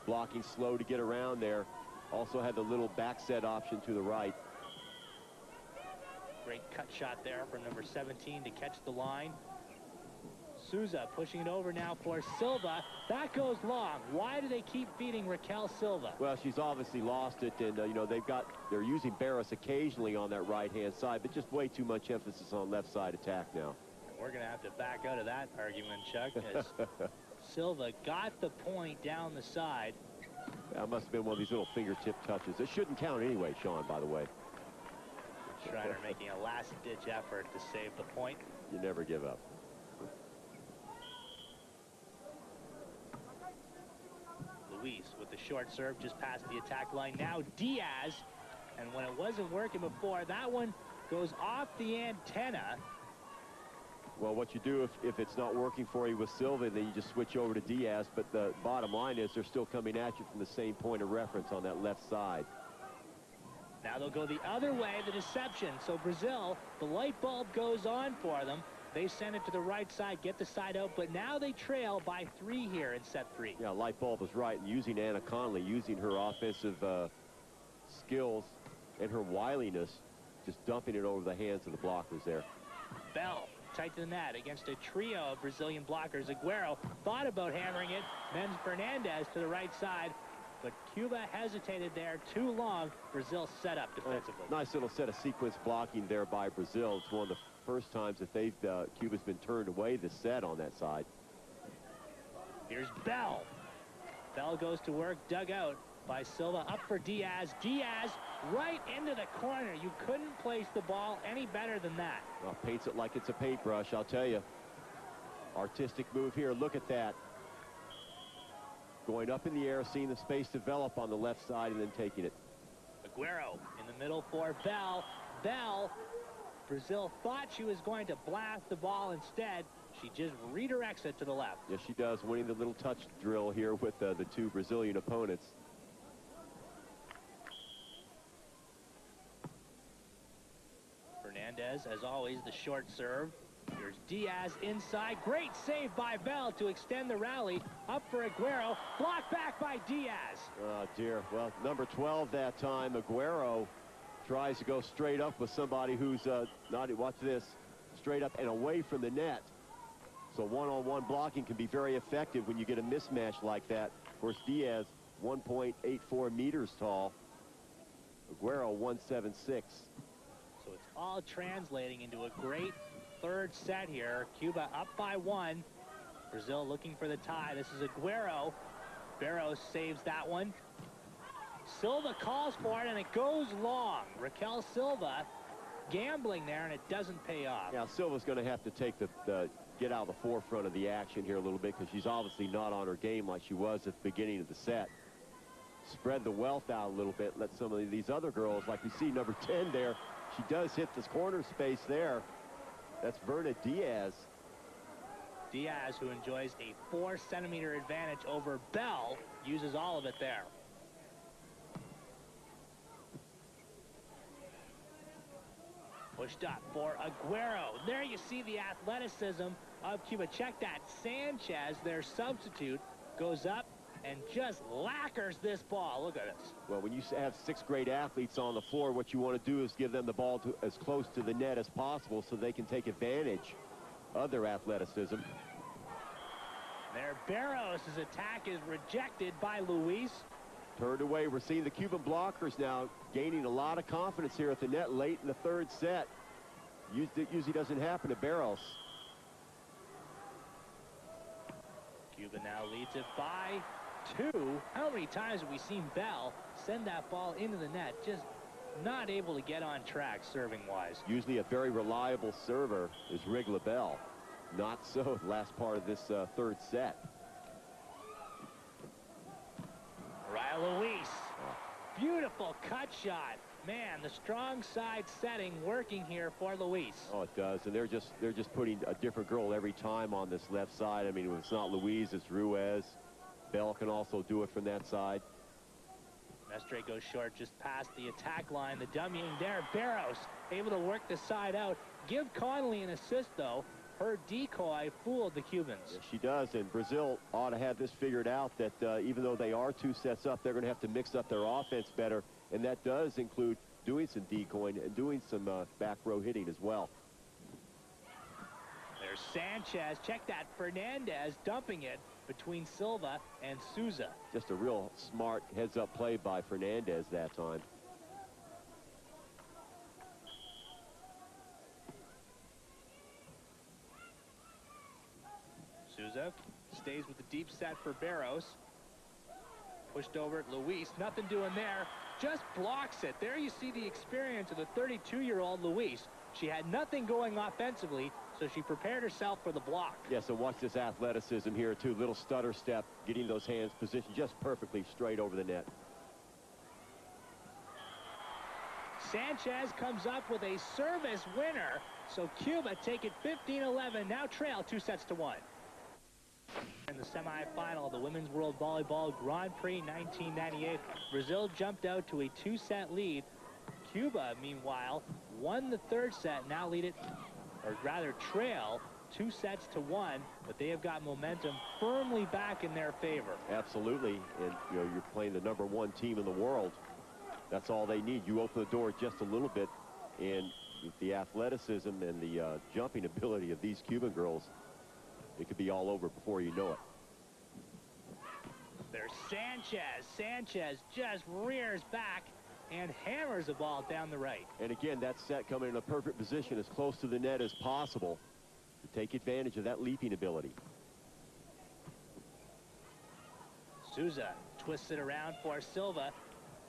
Blocking slow to get around there. Also had the little back set option to the right. Great cut shot there from number 17 to catch the line. Souza pushing it over now for Silva. That goes long. Why do they keep feeding Raquel Silva? Well, she's obviously lost it, and they're using Barros occasionally on that right-hand side, but just way too much emphasis on left side attack now. We're going to have to back out of that argument, Chuck, as Silva got the point down the side. That must have been one of these little fingertip touches. It shouldn't count anyway, Sean, by the way. Schreiner making a last-ditch effort to save the point. You never give up. Luis with the short serve just past the attack line. Now Diaz, and when it wasn't working before, that one goes off the antenna. Well, what you do if it's not working for you with Silva, then you just switch over to Diaz. But the bottom line is they're still coming at you from the same point of reference on that left side. Now they'll go the other way, the deception. So Brazil, the light bulb goes on for them. They send it to the right side, get the side out, but now they trail by 3 here in set 3. Yeah, light bulb was right. And using Anna Conley, using her offensive skills and her wiliness, just dumping it over the hands of the blockers there. Bell tight to the net against a trio of Brazilian blockers. Aguero thought about hammering it. Men's Fernandez to the right side. But Cuba hesitated there too long. Brazil set up defensively. Nice little set of sequence blocking there by Brazil. It's one of the first times that they've Cuba's been turned away this set on that side. Here's Bell. Bell goes to work, dug out by Silva, up for Diaz. Diaz right into the corner. You couldn't place the ball any better than that. Well, paints it like it's a paintbrush, I'll tell you. Artistic move here. Look at that. Going up in the air, seeing the space develop on the left side, and then taking it. Aguero in the middle for Bell. Bell, Brazil thought she was going to blast the ball. Instead, she just redirects it to the left. Yes, she does, winning the little touch drill here with the two Brazilian opponents. Fernandez, as always, the short serve. Here's Diaz inside. Great save by Bell to extend the rally. Up for Aguero. Blocked back by Diaz. Oh, dear. Well, number 12 that time, Aguero tries to go straight up with somebody who's not, watch this, straight up and away from the net. So one-on-one blocking can be very effective when you get a mismatch like that. Of course, Diaz, 1.84 meters tall. Aguero, 1.76. So it's all translating into a great third set here. Cuba up by 1. Brazil looking for the tie. This is Aguero. Barros saves that one. Silva calls for it, and it goes long. Raquel Silva gambling there, and it doesn't pay off. Yeah, Silva's going to have to take get out of the forefront of the action here a little bit, because she's obviously not on her game like she was at the beginning of the set. Spread the wealth out a little bit. Let some of these other girls, like we see number 10 there, she does hit this corner space there. That's Verna Diaz. Diaz, who enjoys a 4-centimeter advantage over Bell, uses all of it there. Pushed up for Aguero. There you see the athleticism of Cuba. Check that. Sanchez, their substitute, goes up and just lacquers this ball. Look at this. Well, when you have 6 great athletes on the floor, what you want to do is give them the ball as close to the net as possible so they can take advantage of their athleticism. There, Barros' attack is rejected by Luis. Turned away. We're seeing the Cuban blockers now gaining a lot of confidence here at the net late in the third set. Usually doesn't happen to Barros. Cuba now leads it by 2. How many times have we seen Bell send that ball into the net? Just not able to get on track serving-wise. Usually a very reliable server is Rigla Bell. Not so last part of this third set. Raya Luis. Beautiful cut shot. Man, the strong side setting working here for Luis. Oh, it does, and they're just putting a different girl every time on this left side. I mean, it's not Luis, it's Ruiz. Bell can also do it from that side. Mestre goes short just past the attack line. The dummying there. Barros able to work the side out. Give Connolly an assist, though. Her decoy fooled the Cubans. Yes, she does, and Brazil ought to have this figured out, that even though they are 2 sets up, they're going to have to mix up their offense better, and that does include doing some decoying and doing some back row hitting as well. There's Sanchez. Check that. Fernandez dumping it between Silva and Souza. Just a real smart heads-up play by Fernandez that time. Souza stays with the deep set for Barros. Pushed over at Luis. Nothing doing there. Just blocks it. There you see the experience of the 32-year-old Luis. She had nothing going offensively, so she prepared herself for the block. Yes, and watch this athleticism here, too. Little stutter step, getting those hands positioned just perfectly straight over the net. Sanchez comes up with a service winner, so Cuba take it 15-11, now trail 2-1. In the semifinal of the Women's World Volleyball Grand Prix 1998, Brazil jumped out to a 2-set lead. Cuba, meanwhile, won the third set, now lead it, or rather trail 2-1, but they have got momentum firmly back in their favor. Absolutely, and you know, you're playing the #1 team in the world. That's all they need. You open the door just a little bit, and with the athleticism and the jumping ability of these Cuban girls, it could be all over before you know it. There's Sanchez. Sanchez just rears back and hammers the ball down the right. And again, that set coming in a perfect position as close to the net as possible to take advantage of that leaping ability. Souza twists it around for Silva.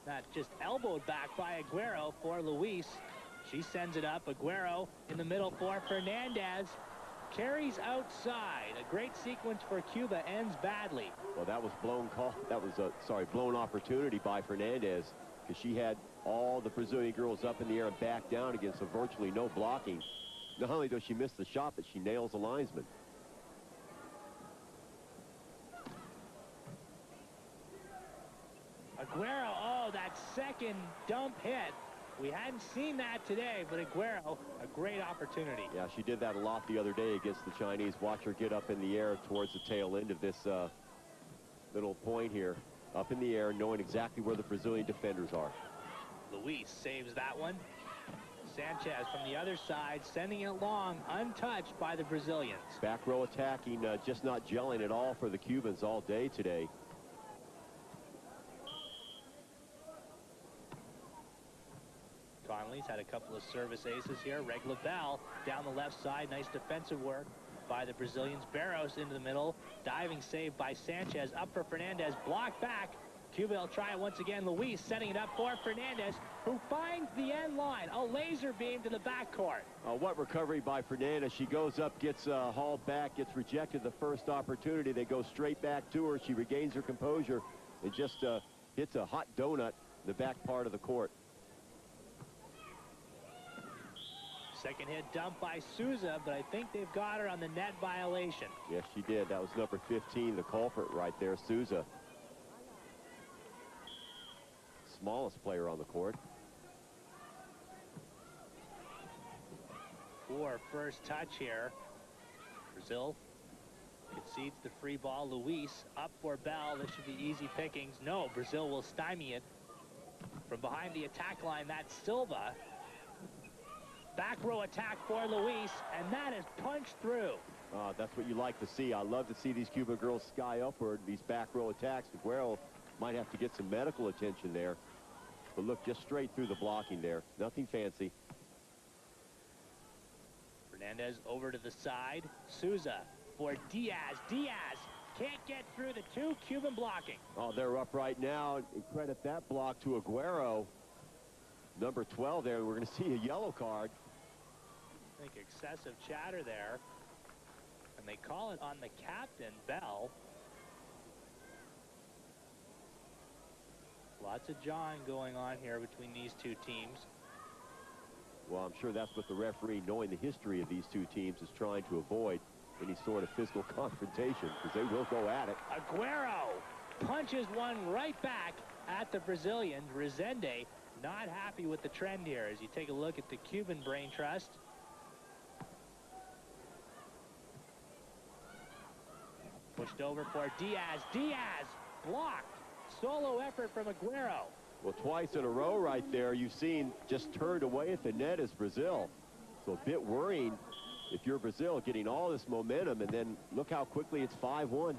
Not just elbowed back by Aguero for Luis. She sends it up. Aguero in the middle for Fernandez. Carries outside. A great sequence for Cuba, ends badly. Well, that was blown call. That was a blown opportunity by Fernandez, because she had all the Brazilian girls up in the air and back down against virtually no blocking. Not only does she miss the shot, but she nails the linesman. Aguero, oh, that second dump hit. We hadn't seen that today, but Aguero, a great opportunity. Yeah, she did that a lot the other day against the Chinese. Watch her get up in the air towards the tail end of this little point here. Up in the air, knowing exactly where the Brazilian defenders are. Luis saves that one. Sanchez from the other side, sending it long, untouched by the Brazilians. Back row attacking, just not gelling at all for the Cubans all day today. Conley's had a couple of service aces here. Regla Bell down the left side. Nice defensive work by the Brazilians. Barros into the middle. Diving save by Sanchez. Up for Fernandez. Blocked back. Cuba will try it once again. Luis setting it up for Fernandez, who finds the end line. A laser beam to the backcourt. What recovery by Fernandez. She goes up, gets hauled back, gets rejected the first opportunity. They go straight back to her. She regains her composure and just hits a hot donut in the back part of the court. Second hit dumped by Souza, but I think they've got her on the net violation. Yes, she did. That was number 15, the culprit right there, Souza. Smallest player on the court. For first touch here. Brazil concedes the free ball. Luis up for Bell. This should be easy pickings. No, Brazil will stymie it. From behind the attack line, that's Silva. Back row attack for Luis, and that is punched through. That's what you like to see. I love to see these Cuban girls sky upward, these back row attacks. Aguero might have to get some medical attention there. But look, just straight through the blocking there. Nothing fancy. Fernandez over to the side. Souza for Diaz. Diaz can't get through the two. Cuban blocking. Oh, they're up right now. And credit that block to Aguero. Number 12 there. We're going to see a yellow card. I think excessive chatter there. And they call it on the captain, Bell. Lots of jawing going on here between these two teams. Well, I'm sure that's what the referee, knowing the history of these two teams, is trying to avoid any sort of physical confrontation, because they will go at it. Aguero punches one right back at the Brazilian. Rezende not happy with the trend here as you take a look at the Cuban brain trust. Pushed over for Diaz. Diaz blocked. Solo effort from Aguero. Well, twice in a row right there, you've seen just turned away at the net as Brazil. So a bit worrying if you're Brazil, getting all this momentum, and then look how quickly it's 5-1.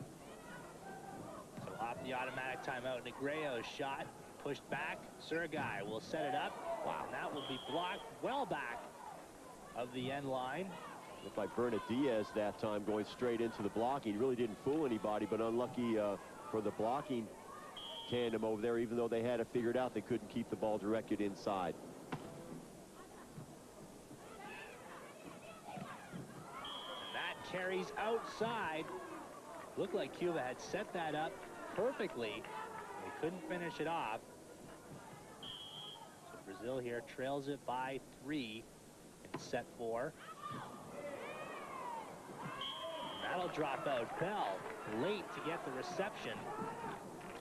So off the automatic timeout, Negreo's shot pushed back. Sergei will set it up. Wow, and that will be blocked well back of the end line. Looked like Bernat Diaz that time going straight into the blocking. Really didn't fool anybody, but unlucky for the blocking tandem over there, even though they had it figured out. They couldn't keep the ball directed inside. And that carries outside. Looked like Cuba had set that up perfectly. They couldn't finish it off. So Brazil here trails it by 3 in set 4. That'll drop out. Bell late to get the reception.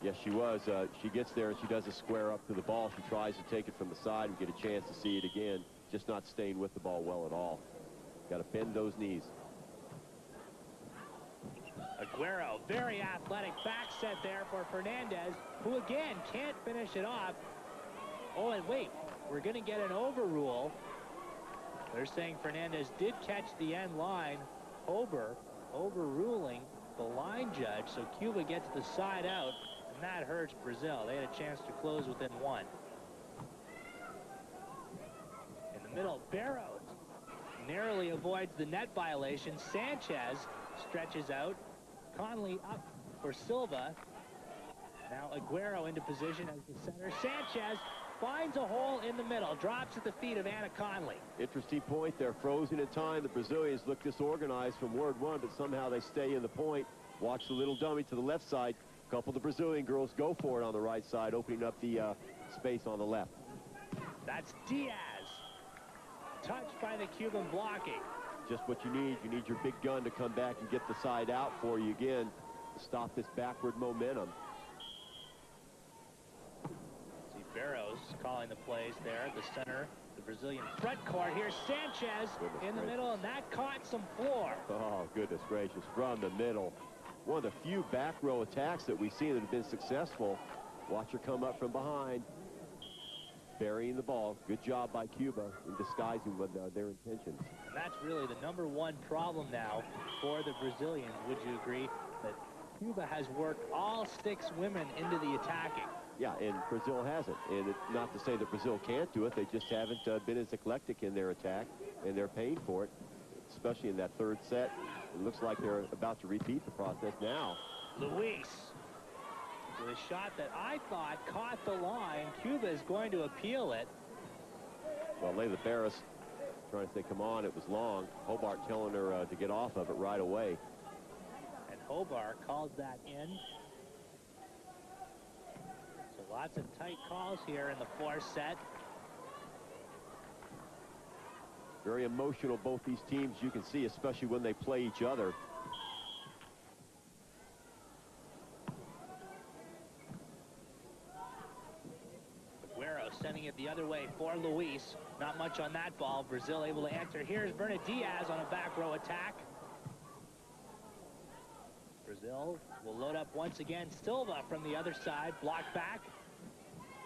Yes, she was. She gets there and she does a square up to the ball. She tries to take it from the side and get a chance to see it again. Just not staying with the ball well at all. Got to bend those knees. Aguero, very athletic back set there for Fernandez, who again can't finish it off. Oh, and wait, we're going to get an overrule. They're saying Fernandez did catch the end line. Overruling the line judge, so Cuba gets the side out, and that hurts Brazil. They had a chance to close within 1. middle. Barrows narrowly avoids the net violation. Sanchez stretches out. Conley up for Silva. Now Aguero into position as the center. Sanchez finds a hole in the middle. Drops at the feet of Anna Conley. Interesting point. They're frozen in time. The Brazilians look disorganized from word one, but somehow they stay in the point. Watch the little dummy to the left side. A couple of the Brazilian girls go for it on the right side, opening up the space on the left. That's Diaz. Touched by the Cuban blocking. Just what you need. You need your big gun to come back and get the side out for you again to stop this backward momentum. See Barrows calling the plays there at the center. The Brazilian front court. Here's Sanchez in the middle, and that caught some floor. Oh, goodness gracious. From the middle. One of the few back row attacks that we've seen that have been successful. Watch her come up from behind. Burying the ball. Good job by Cuba in disguising what their intentions. And that's really the #1 problem now for the Brazilians. Would you agree that Cuba has worked all 6 women into the attacking? Yeah, and Brazil hasn't. And it's not to say that Brazil can't do it. They just haven't been as eclectic in their attack, and they're paying for it, especially in that third set. It looks like they're about to repeat the process now. Luis with a shot that I thought caught the line. Cuba is going to appeal it. Well, Layla Barris trying to say, come on, it was long. Hobart telling her to get off of it right away. And Hobart calls that in. So lots of tight calls here in the 4th set. Very emotional, both these teams, you can see, especially when they play each other. Sending it the other way for Luis. Not much on that ball. Brazil able to answer. Here's Berna Diaz on a back row attack. Brazil will load up once again. Silva from the other side. Blocked back.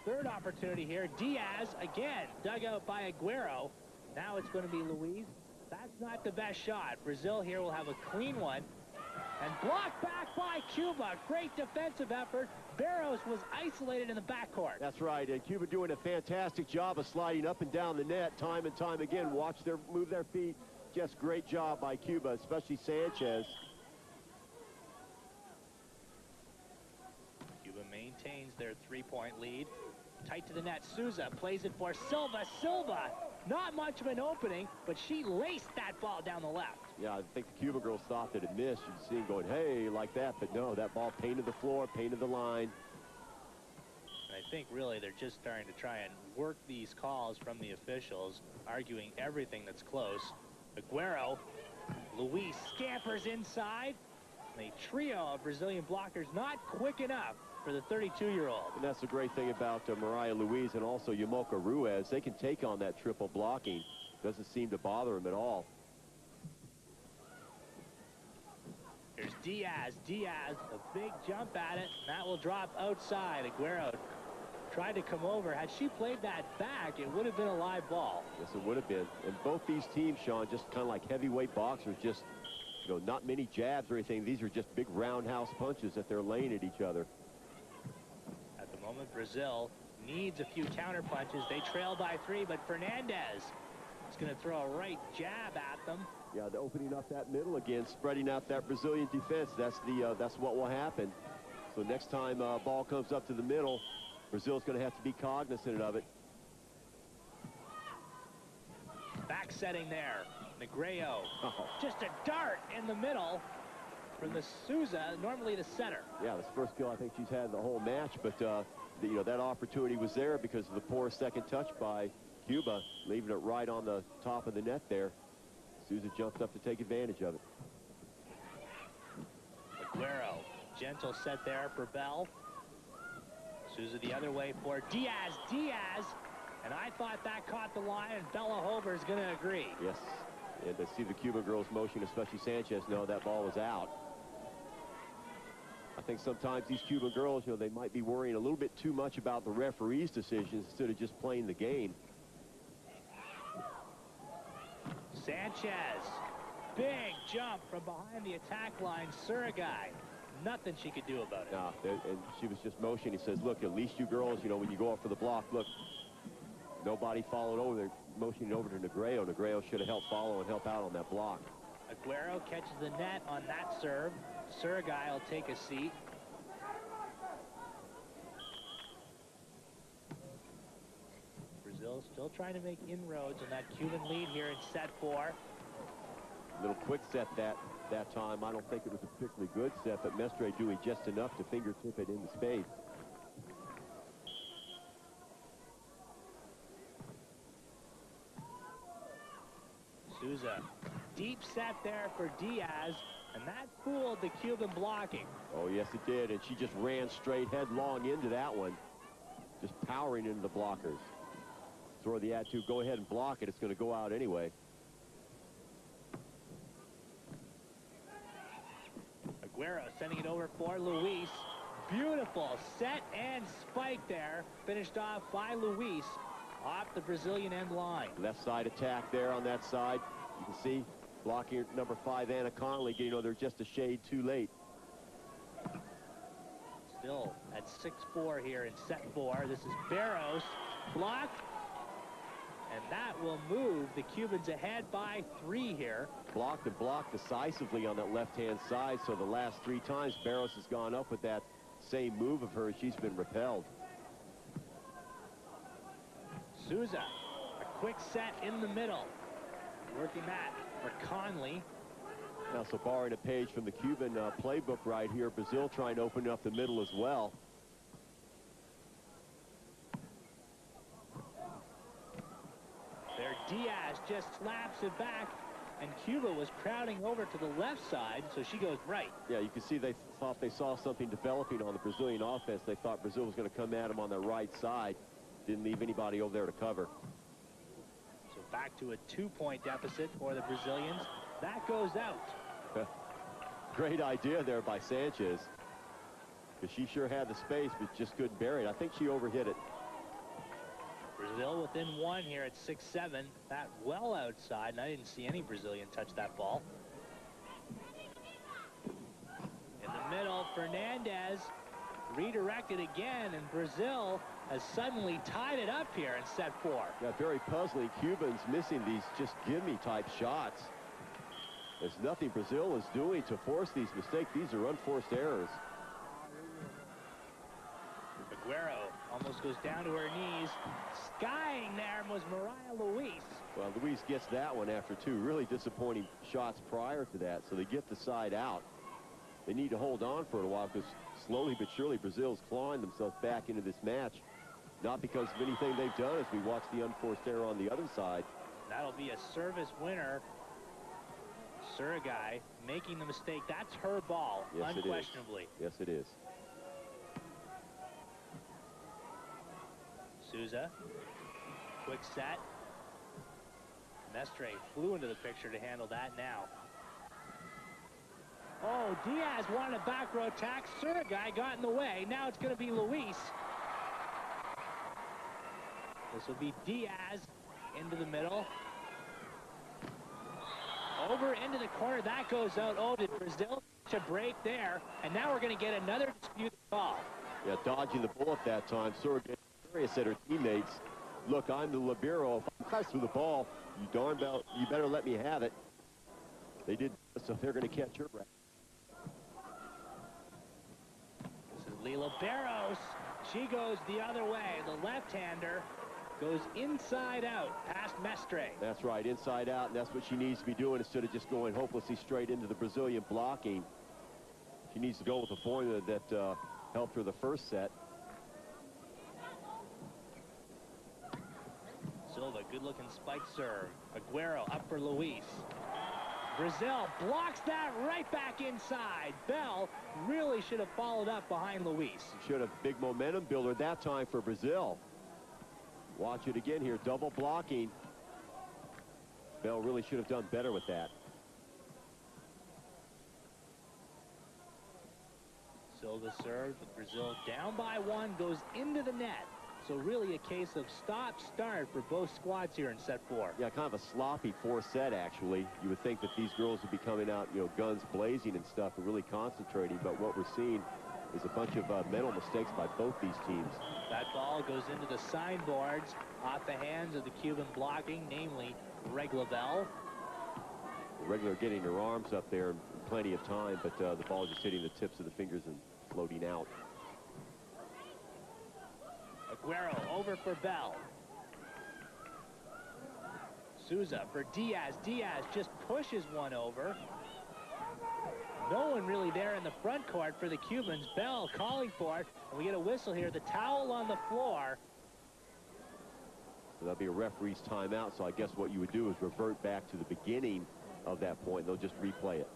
Third opportunity here. Diaz again. Dug out by Aguero. Now it's going to be Luis. That's not the best shot. Brazil here will have a clean one. And blocked back by Cuba. Great defensive effort. Barrows was isolated in the backcourt. That's right, and Cuba doing a fantastic job of sliding up and down the net time and time again. Watch their move their feet. Just great job by Cuba, especially Sanchez. Cuba maintains their 3-point lead. Tight to the net. Souza plays it for Silva. Silva, not much of an opening, but she laced that ball down the left. Yeah, I think the Cuba girls thought that it missed. You'd see them going, hey, like that. But no, that ball painted the floor, painted the line. And I think really they're just starting to try and work these calls from the officials, arguing everything that's close. Aguero, Luis scampers inside. And a trio of Brazilian blockers not quick enough for the 32-year-old. And that's the great thing about Mariah Luis and also Yamoka Ruiz. They can take on that triple blocking. Doesn't seem to bother them at all. Here's Diaz. Diaz, a big jump at it. That will drop outside. Aguero tried to come over. Had she played that back, it would have been a live ball. Yes, it would have been. And both these teams, Sean, just kind of like heavyweight boxers, just, you know, not many jabs or anything. These are just big roundhouse punches that they're laying at each other. At the moment, Brazil needs a few counter punches. They trail by 3, but Fernandez is going to throw a right jab at them. Yeah, they're opening up that middle again, spreading out that Brazilian defense. That's what will happen. So next time ball comes up to the middle, Brazil's going to have to be cognizant of it. Back setting there. Negreo. Just a dart in the middle from the Souza, normally the center. Yeah, this first kill I think she's had the whole match, but you know, that opportunity was there because of the poor second touch by Cuba, leaving it right on the top of the net there. Souza jumps up to take advantage of it. Aguero, gentle set there for Bell. Souza the other way for Diaz. Diaz, and I thought that caught the line, and Bella Hober is going to agree. Yes, and to see the Cuban girls motion, especially Sanchez, know that ball was out. I think sometimes these Cuban girls, you know, they might be worrying a little bit too much about the referee's decisions instead of just playing the game. Sanchez, big jump from behind the attack line. Suragai, nothing she could do about it. No, and she was just motioning. He says, look, at least you girls, you know, when you go up for the block, look, nobody followed over there. motioning over to Negreo. Negreo should have helped follow and help out on that block. Aguero catches the net on that serve. Surgai will take a seat. Brazil still trying to make inroads on that Cuban lead here in set 4. Little quick set that time. I don't think it was a particularly good set, but Mestre doing just enough to fingertip it into space. Souza, deep set there for Diaz, and that fooled the Cuban blocking. Oh, yes, it did, and she just ran straight headlong into that one, just powering into the blockers. Throw the attitude, go ahead and block it. It's going to go out anyway. Aguero sending it over for Luis. Beautiful set and spike there. Finished off by Luis off the Brazilian end line. Left side attack there on that side. You can see blocking number 5, Anna Connolly. You know, they're just a shade too late. Still at 6-4 here in set 4. This is Barros. Blocked. And that will move the Cubans ahead by 3 here. Blocked and blocked decisively on that left-hand side. So the last 3 times Barros has gone up with that same move of hers, she's been repelled. Souza, a quick set in the middle. Working that for Conley. Now, so borrowing a page from the Cuban playbook right here, Brazil trying to open up the middle as well. There, Diaz just slaps it back, and Cuba was crowding over to the left side, so she goes right. Yeah, you can see they thought they saw something developing on the Brazilian offense. They thought Brazil was going to come at them on the right side. Didn't leave anybody over there to cover. So back to a 2-point deficit for the Brazilians. That goes out. Great idea there by Sanchez, because she sure had the space, but just couldn't bury it. I think she overhit it. Brazil within 1 here at 6-7. That well outside, and I didn't see any Brazilian touch that ball. In the middle, Fernandez redirected again, and Brazil has suddenly tied it up here in set 4. Yeah, very puzzling. Cubans missing these just gimme type shots. There's nothing Brazil is doing to force these mistakes. These are unforced errors. Aguero almost goes down to her knees. Skying there was Mariah Luis. Well, Luis gets that one after 2 really disappointing shots prior to that, so they get the side out. They need to hold on for a while, because slowly but surely Brazil's clawing themselves back into this match. Not because of anything they've done, as we watch the unforced error on the other side. That'll be a service winner. Surgai making the mistake. That's her ball, yes, unquestionably. Yes, it is. Souza, quick set. Mestre flew into the picture to handle that now. Oh, Diaz wanted a back row attack. Surgai got in the way. Now it's going to be Luis. This will be Diaz into the middle. Over into the corner. That goes out. Oh, did Brazil catch a break there? And now we're going to get another disputed call. Yeah, dodging the bullet that time. Surgai said her teammates, look, I'm the libero. If I'm close to the ball, you better let me have it. They did, so they're going to catch her. This is Lila Barros. She goes the other way. The left-hander goes inside out past Mestre. That's right, inside out, and that's what she needs to be doing instead of just going hopelessly straight into the Brazilian blocking. She needs to go with the formula that helped her the first set. Silva, good-looking spike serve. Aguero up for Luis. Brazil blocks that right back inside. Bell really should have followed up behind Luis. Should have. Big momentum builder that time for Brazil. Watch it again here. Double blocking. Bell really should have done better with that. Silva serves with Brazil down by 1, goes into the net. So really a case of stop-start for both squads here in set 4. Yeah, kind of a sloppy 4th set, actually. You would think that these girls would be coming out, you know, guns blazing and stuff and really concentrating. But what we're seeing is a bunch of mental mistakes by both these teams. That ball goes into the signboards off the hands of the Cuban blocking, namely Regla Bell. Regla getting her arms up there in plenty of time, but the ball just hitting the tips of the fingers and floating out. Aguero over for Bell. Souza for Diaz. Diaz just pushes one over. No one really there in the front court for the Cubans. Bell calling for it, and we get a whistle here. The towel on the floor. So that'll be a referee's timeout, so I guess what you would do is revert back to the beginning of that point. They'll just replay it.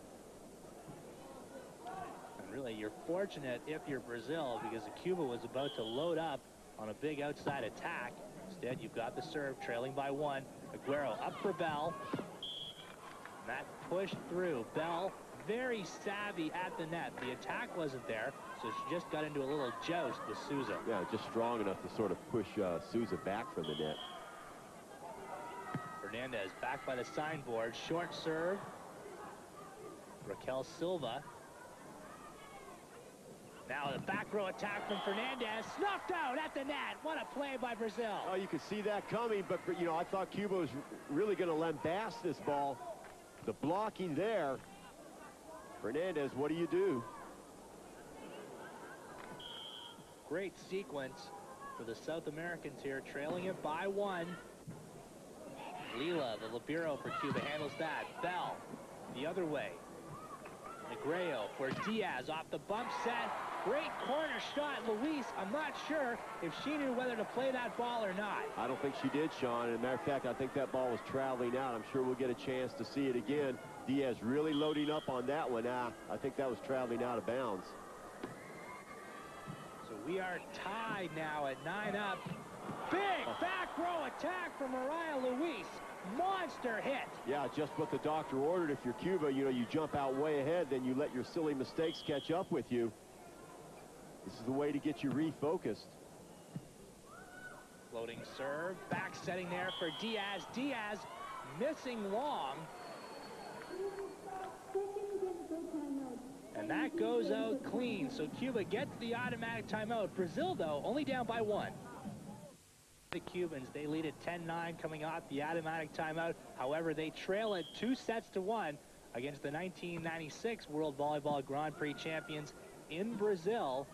And really, you're fortunate if you're Brazil, because Cuba was about to load up on a big outside attack. Instead, you've got the serve trailing by 1. Aguero up for Bell. And that pushed through. Bell very savvy at the net. The attack wasn't there, so she just got into a little joust with Souza. Yeah, just strong enough to sort of push Souza back from the net. Fernandez back by the signboard. Short serve. Raquel Silva. Now the back row attack from Fernandez. Snuffed out at the net. What a play by Brazil. Oh, you can see that coming, but you know, I thought Cuba was really going to lambast this ball. The blocking there. Fernandez, what do? Great sequence for the South Americans here, trailing it by 1. Lila, the libero for Cuba, handles that. Bell, the other way. Negreo for Diaz off the bump set. Great corner shot, Luis. I'm not sure if she knew whether to play that ball or not. I don't think she did, Sean. As a matter of fact, I think that ball was traveling out. I'm sure we'll get a chance to see it again. Diaz really loading up on that one. I think that was traveling out of bounds. So we are tied now at 9 up. Big back row attack from Mariah Luis. Monster hit. Yeah, just what the doctor ordered. If you're Cuba, you know, you jump out way ahead, then you let your silly mistakes catch up with you. This is the way to get you refocused. Floating serve, back setting there for Diaz. Diaz missing long. And that goes out clean. So Cuba gets the automatic timeout. Brazil, though, only down by 1. The Cubans, they lead at 10-9 coming off the automatic timeout. However, they trail at 2-1 against the 1996 World Volleyball Grand Prix champions in Brazil.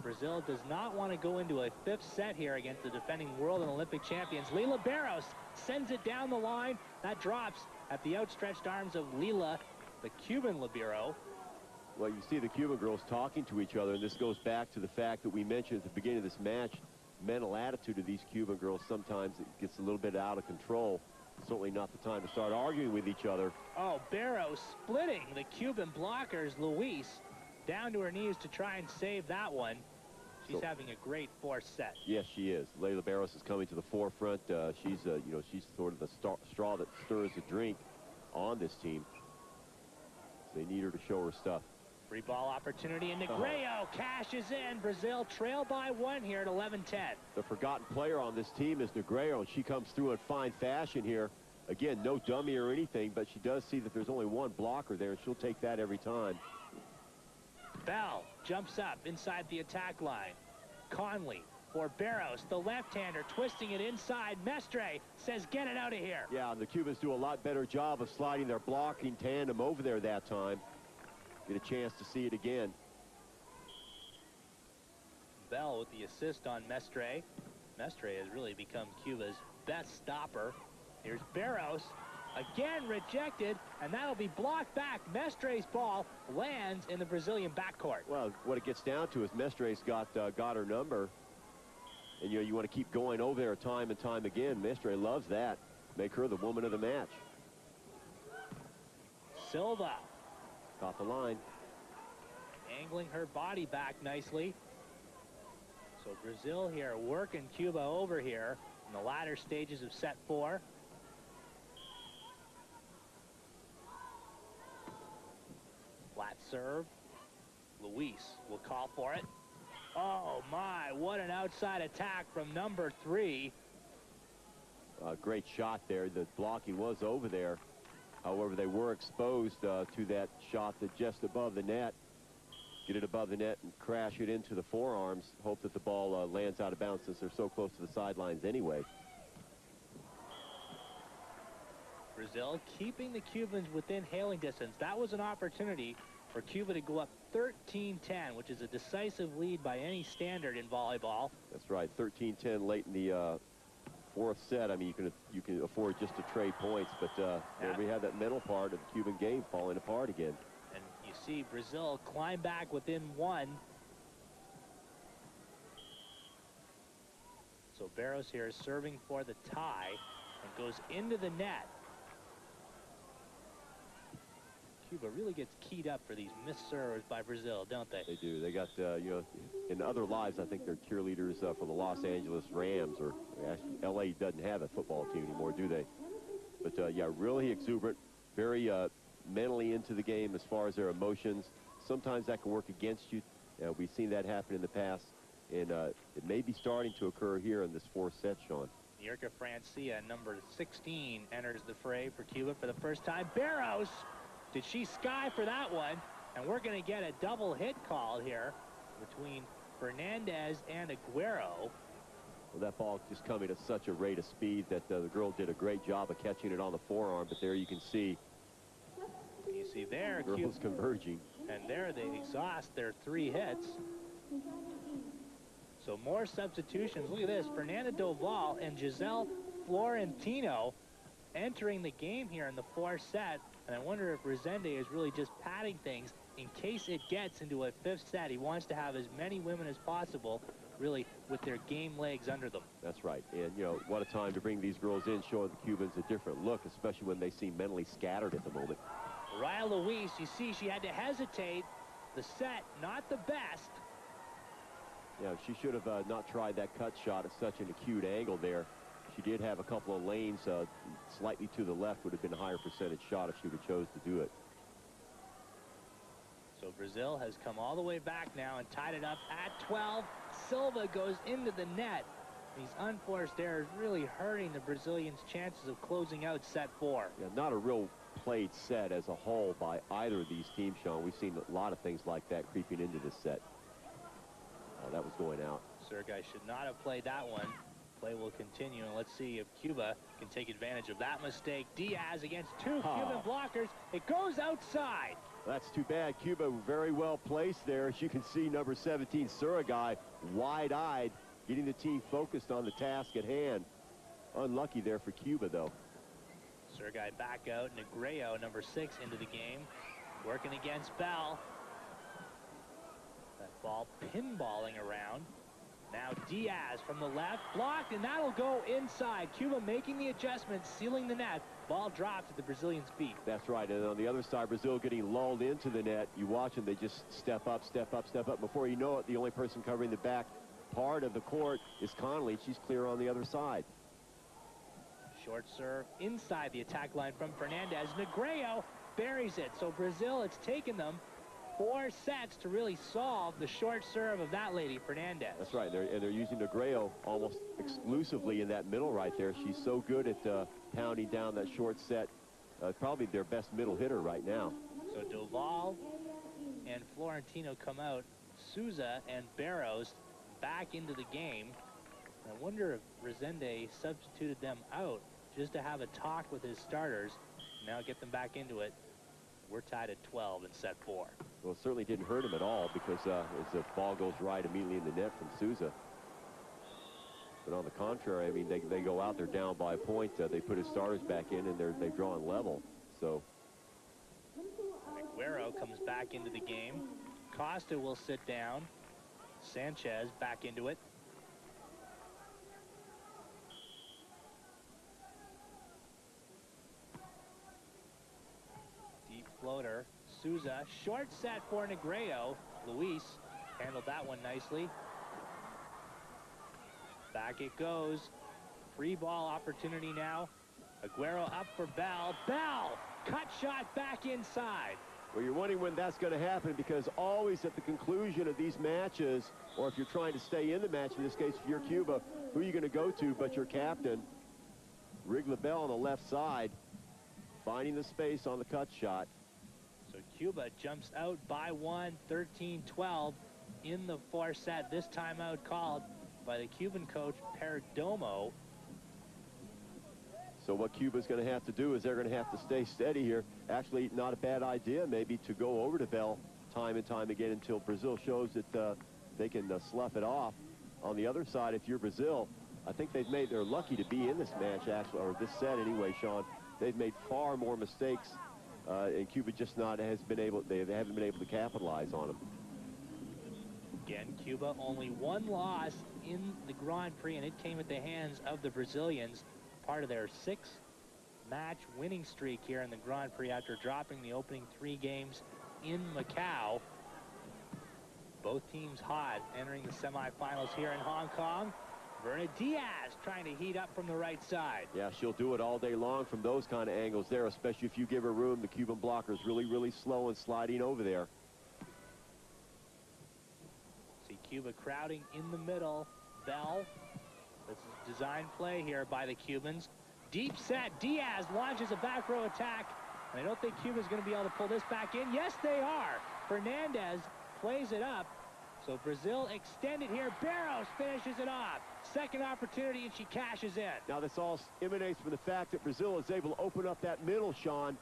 Brazil does not want to go into a 5th set here against the defending world and Olympic champions. Lila Barros sends it down the line. That drops at the outstretched arms of Lila, the Cuban libero. Well, you see the Cuban girls talking to each other, and this goes back to the fact that we mentioned at the beginning of this match. Mental attitude of these Cuban girls, sometimes it gets a little bit out of control. Certainly not the time to start arguing with each other. Oh, Barros splitting the Cuban blockers. Luis down to her knees to try and save that one. She's having a great 4th set. Yes, she is. Leila Barros is coming to the forefront. She's she's sort of the straw that stirs the drink on this team. So they need her to show her stuff. Free ball opportunity, and Negreo cashes in. Brazil trail by 1 here at 11-10. The forgotten player on this team is Negreo, and she comes through in fine fashion here. Again, no dummy or anything, but she does see that there's only one blocker there, and she'll take that every time. Bell jumps up inside the attack line. Conley for Barros, the left-hander, twisting it inside. Mestre says, get it out of here. Yeah, and the Cubans do a lot better job of sliding their blocking tandem over there that time. Get a chance to see it again. Bell with the assist on Mestre. Mestre has really become Cuba's best stopper. Here's Barros. Again rejected, and that'll be blocked back. Mestre's ball lands in the Brazilian backcourt. Well, what it gets down to is Mestre's got her number. And, you know, you want to keep going over there time and time again. Mestre loves that. Make her the woman of the match. Silva. Off the line. Angling her body back nicely. So Brazil here working Cuba over here in the latter stages of set 4. Flat serve. Luis will call for it. Oh my, what an outside attack from number 3. Great shot there. The blocking was over there. However, they were exposed to that shot that just above the net. get it above the net and crash it into the forearms. Hope that the ball lands out of bounds since they're so close to the sidelines anyway. Brazil keeping the Cubans within hailing distance. That was an opportunity for Cuba to go up 13-10, which is a decisive lead by any standard in volleyball. That's right, 13-10 late in the fourth set. I mean, you can afford just to trade points, but there we have that mental part of the Cuban game falling apart again. And you see Brazil climb back within one. So Barros here is serving for the tie and goes into the net. Cuba really gets keyed up for these missed serves by Brazil, don't they? They do. They got, you know, in other lives, I think they're cheerleaders for the Los Angeles Rams, or actually LA doesn't have a football team anymore, do they? But, yeah, really exuberant, very mentally into the game as far as their emotions. Sometimes that can work against you. We've seen that happen in the past, and it may be starting to occur here in this fourth set, Sean. Yurka Francia, number 16, enters the fray for Cuba for the first time. Barros! Did she sky for that one? And we're going to get a double hit call here between Fernandez and Aguero. Well, that ball just coming at such a rate of speed that the girl did a great job of catching it on the forearm. But there you can see. You see there, the girls converging. And there they exhaust their 3 hits. So more substitutions. Look at this. Fernanda Doval and Giselle Florentino entering the game here in the fourth set. And I wonder if Resende is really just padding things in case it gets into a 5th set. He wants to have as many women as possible, really, with their game legs under them. That's right. And, you know, what a time to bring these girls in, showing the Cubans a different look, especially when they seem mentally scattered at the moment. Raya Luis, you see, she had to hesitate. The set, not the best. Yeah, she should have not tried that cut shot at such an acute angle there. She did have a couple of lanes slightly to the left, would have been a higher percentage shot if she would have chose to do it. So Brazil has come all the way back now and tied it up at 12. Silva goes into the net. These unforced errors really hurting the Brazilians' chances of closing out set 4. Yeah, not a real played set as a whole by either of these teams, Sean. We've seen a lot of things like that creeping into this set. Oh, that was going out. Sergei should not have played that one. Play will continue, and let's see if Cuba can take advantage of that mistake. Diaz against 2 Cuban blockers. It goes outside. That's too bad. Cuba very well placed there. As you can see, number 17, Suragai, wide-eyed, getting the team focused on the task at hand. Unlucky there for Cuba, though. Sergei back out. Negreo, number 6, into the game. Working against Bell. That ball pinballing around. Now Diaz from the left, blocked, and that'll go inside. Cuba making the adjustment, sealing the net. Ball drops at the Brazilians' feet. That's right, and on the other side, Brazil getting lulled into the net. You watch them, they just step up, step up, step up. Before you know it, the only person covering the back part of the court is Connolly. She's clear on the other side. Short serve inside the attack line from Fernandez. Negreo buries it. So Brazil, it's taken them 4 sets to really solve the short serve of that lady, Fernandez. That's right, and they're using Negreo almost exclusively in that middle right there. She's so good at pounding down that short set. Probably their best middle hitter right now. So Doval and Florentino come out. Souza and Barros back into the game. I wonder if Resende substituted them out just to have a talk with his starters. Now get them back into it. We're tied at 12 in set 4. Well, it certainly didn't hurt him at all because as the ball goes right immediately in the net from Souza. But on the contrary, I mean, they go out, they're down by a point. They put his starters back in, and they've drawn level. So Aguero comes back into the game. Costa will sit down. Sanchez back into it. Deep floater. Souza, short set for Negreo. Luis handled that one nicely. Back it goes. Free ball opportunity now. Aguero up for Bell. Bell! Cut shot back inside. Well, you're wondering when that's going to happen, because always at the conclusion of these matches, or if you're trying to stay in the match, in this case, if you're Cuba, who are you going to go to but your captain? Rigla Bell on the left side, finding the space on the cut shot. So Cuba jumps out by one, 13-12 in the fourth set. This timeout called by the Cuban coach, Perdomo. So what Cuba's going to have to do is they're going to have to stay steady here. Actually, not a bad idea maybe to go over to Bell time and time again until Brazil shows that they can slough it off. On the other side, if you're Brazil, I think they're lucky to be in this match, actually, or this set anyway, Sean. They've made far more mistakes, and Cuba just they haven't been able to capitalize on them. Again, Cuba only one loss in the Grand Prix, and it came at the hands of the Brazilians, part of their 6-match winning streak here in the Grand Prix after dropping the opening 3 games in Macau. Both teams hot entering the semifinals here in Hong Kong. Verna Diaz trying to heat up from the right side. Yeah, she'll do it all day long from those kind of angles there, especially if you give her room. The Cuban blocker is really, really slow and sliding over there. See Cuba crowding in the middle. Bell. This is a design play here by the Cubans. Deep set. Diaz launches a back row attack. And I don't think Cuba's going to be able to pull this back in. Yes, they are. Fernandez plays it up. So Brazil extended here. Barros finishes it off. Second opportunity, and she cashes in. Now this all emanates from the fact that Brazil is able to open up that middle, Sean.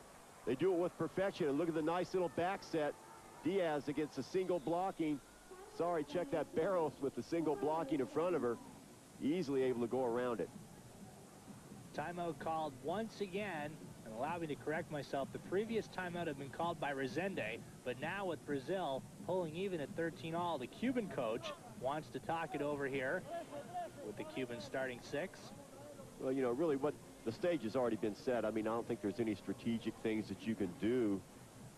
They do it with perfection. And look at the nice little back set. Diaz against a single blocking. Sorry, check that. Barros with the single blocking in front of her. Easily able to go around it. Timeout called once again. And allow me to correct myself. The previous timeout had been called by Resende, but now with Brazil pulling even at 13-all, the Cuban coach wants to talk it over here with the Cuban starting 6. Well, you know, really what the stage has already been set. I mean, I don't think there's any strategic things that you can do.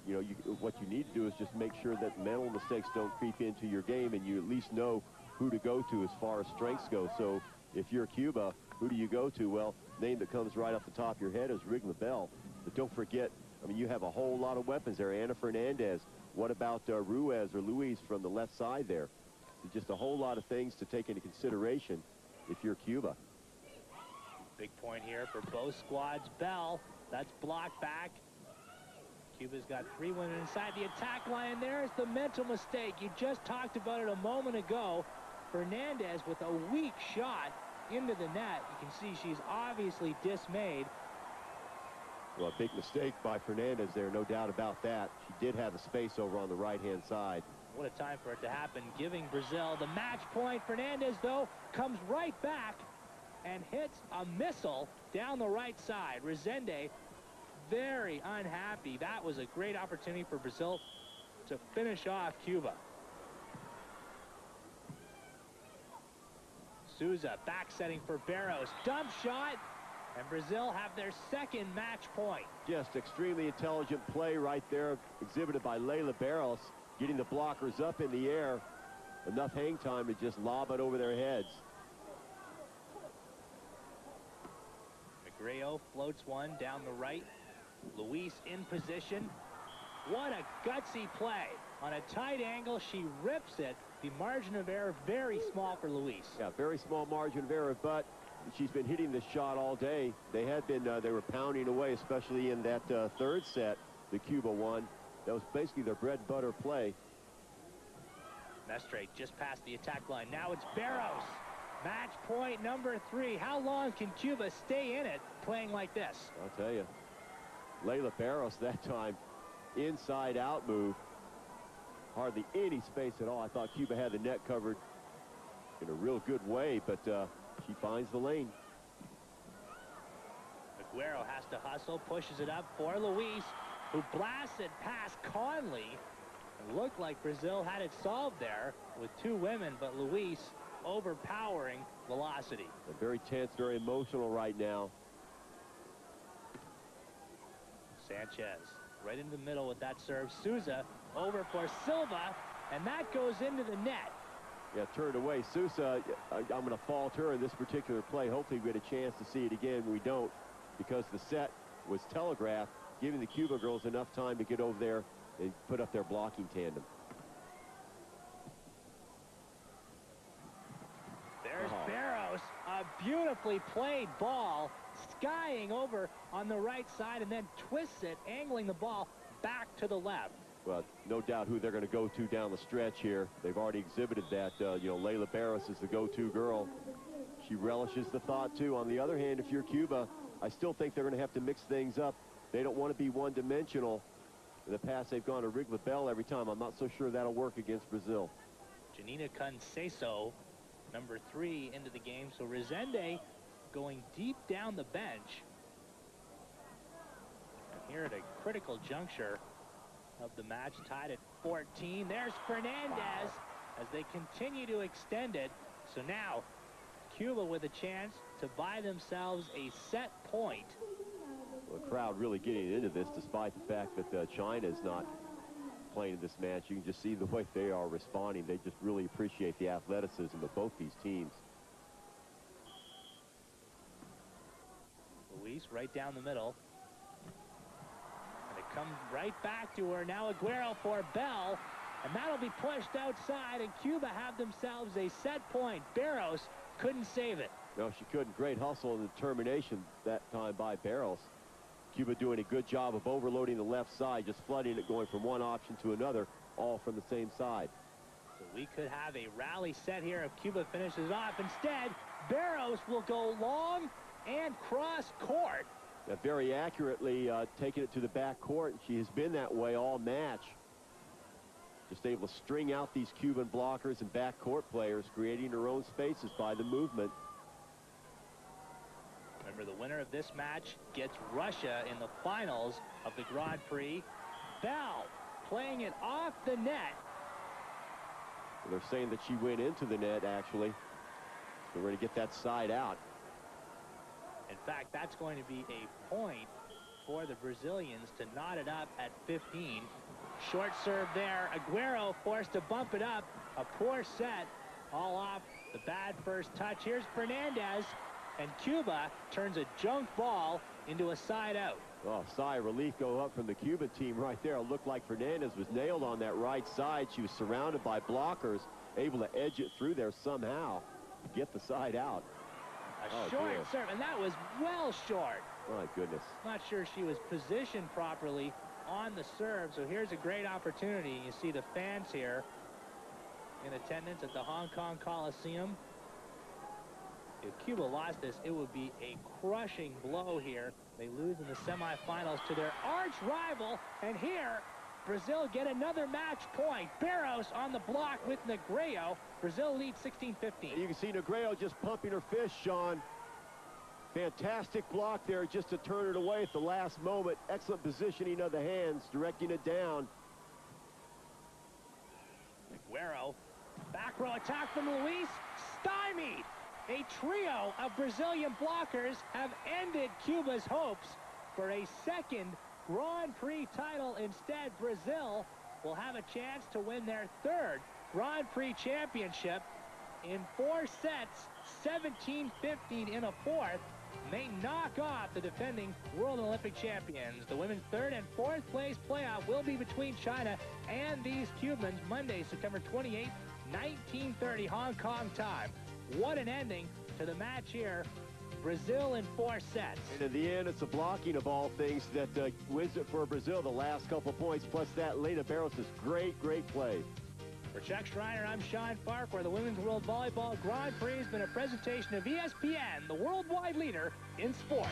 You know, what you need to do is just make sure that mental mistakes don't creep into your game, and you at least know who to go to as far as strengths go. So if you're Cuba, who do you go to? Well, name that comes right off the top of your head is Rigla Bell. But don't forget, I mean, you have a whole lot of weapons there. Anna Fernandez. What about Ruiz or Luis from the left side there? Just a whole lot of things to take into consideration if you're Cuba. Big point here for both squads. Bell, that's blocked back. Cuba's got 3 women inside the attack line. There's the mental mistake. You just talked about it a moment ago. Fernandez with a weak shot into the net. You can see she's obviously dismayed. Well, a big mistake by Fernandez there, no doubt about that. She did have a space over on the right-hand side. What a time for it to happen, giving Brazil the match point. Fernandez, though, comes right back and hits a missile down the right side. Resende very unhappy. That was a great opportunity for Brazil to finish off Cuba. Souza back setting for Barros. Dump shot, and Brazil have their second match point. Just extremely intelligent play right there, exhibited by Leila Barros, getting the blockers up in the air. Enough hang time to just lob it over their heads. Negreo floats one down the right. Luis in position. What a gutsy play. On a tight angle, she rips it. The margin of error very small for Luis. Yeah, very small margin of error, but she's been hitting this shot all day. They had been, they were pounding away, especially in that third set, the Cuba won. That was basically their bread and butter play. Mestre just past the attack line. Now it's Barros. Match point number 3. How long can Cuba stay in it playing like this? I'll tell you. Leila Barros that time, inside out move. Hardly any space at all. I thought Cuba had the net covered in a real good way, but she finds the lane. Aguero has to hustle, pushes it up for Luis, who blasts it past Conley. It looked like Brazil had it solved there with 2 women, but Luis overpowering velocity. They're very tense, very emotional right now. Sanchez right into the middle with that serve. Souza over for Silva, and that goes into the net. Yeah, turned away. Sousa, I'm going to fault her in this particular play. Hopefully we get a chance to see it again. We don't, because the set was telegraphed, giving the Cuba girls enough time to get over there and put up their blocking tandem. There's Barros, a beautifully played ball, skying over on the right side, and then twists it, angling the ball back to the left. Well, no doubt who they're going to go to down the stretch here. They've already exhibited that, you know, Layla Barros is the go-to girl. She relishes the thought, too. On the other hand, if you're Cuba, I still think they're going to have to mix things up. They don't want to be one-dimensional. In the past, they've gone to Rigla Bell every time. I'm not so sure that'll work against Brazil. Janina Conceição, number 3, into the game. So Resende going deep down the bench. And here at a critical juncture of the match, tied at 14. There's Fernandez as they continue to extend it. So now Cuba with a chance to buy themselves a set point. Well, the crowd really getting into this despite the fact that China is not playing in this match. You can just see the way they are responding. They just really appreciate the athleticism of both these teams. Luis right down the middle. And it comes right back to her. Now Aguero for Bell. And that'll be pushed outside, and Cuba have themselves a set point. Barros couldn't save it. No, she couldn't. Great hustle and determination that time by Barros. Cuba doing a good job of overloading the left side, just flooding it, going from one option to another, all from the same side. So we could have a rally set here if Cuba finishes off. Instead, Barros will go long and cross court. Very accurately taking it to the back court. She has been that way all match. Just able to string out these Cuban blockers and backcourt players, creating her own spaces by the movement. Remember, the winner of this match gets Russia in the finals of the Grand Prix. Bell playing it off the net. They're saying that she went into the net, actually. So we're going to get that side out. In fact, that's going to be a point for the Brazilians to knot it up at 15. Short serve there. Aguero forced to bump it up. A poor set, all off the bad first touch. Here's Fernandez, and Cuba turns a junk ball into a side out. Oh, sigh of relief go up from the Cuban team right there. It looked like Fernandez was nailed on that right side. She was surrounded by blockers, able to edge it through there somehow, get the side out. A short serve, and that was well short. My goodness. Not sure she was positioned properly on the serve, so here's a great opportunity. You see the fans here in attendance at the Hong Kong Coliseum. If Cuba lost this, it would be a crushing blow here. They lose in the semifinals to their arch rival, and here Brazil get another match point. Barros on the block with Negredo. Brazil leads 16-15. You can see Negredo just pumping her fist, Sean. Fantastic block there just to turn it away at the last moment. Excellent positioning of the hands, directing it down. Aguero, back row attack from Luis, stymied. A trio of Brazilian blockers have ended Cuba's hopes for a second Grand Prix title. Instead, Brazil will have a chance to win their third Grand Prix championship in 4 sets, 17-15 in a fourth. May knock off the defending World Olympic champions. The women's 3rd and 4th place playoff will be between China and these Cubans Monday, September 28th, 1930 Hong Kong time. What an ending to the match here. Brazil in 4 sets. And in the end, it's the blocking of all things that wins it for Brazil the last couple points, plus that Layla Barros' great play. For Chuck Schreiner, I'm Sean Fark, where the Women's World Volleyball Grand Prix has been a presentation of ESPN, the worldwide leader in sports.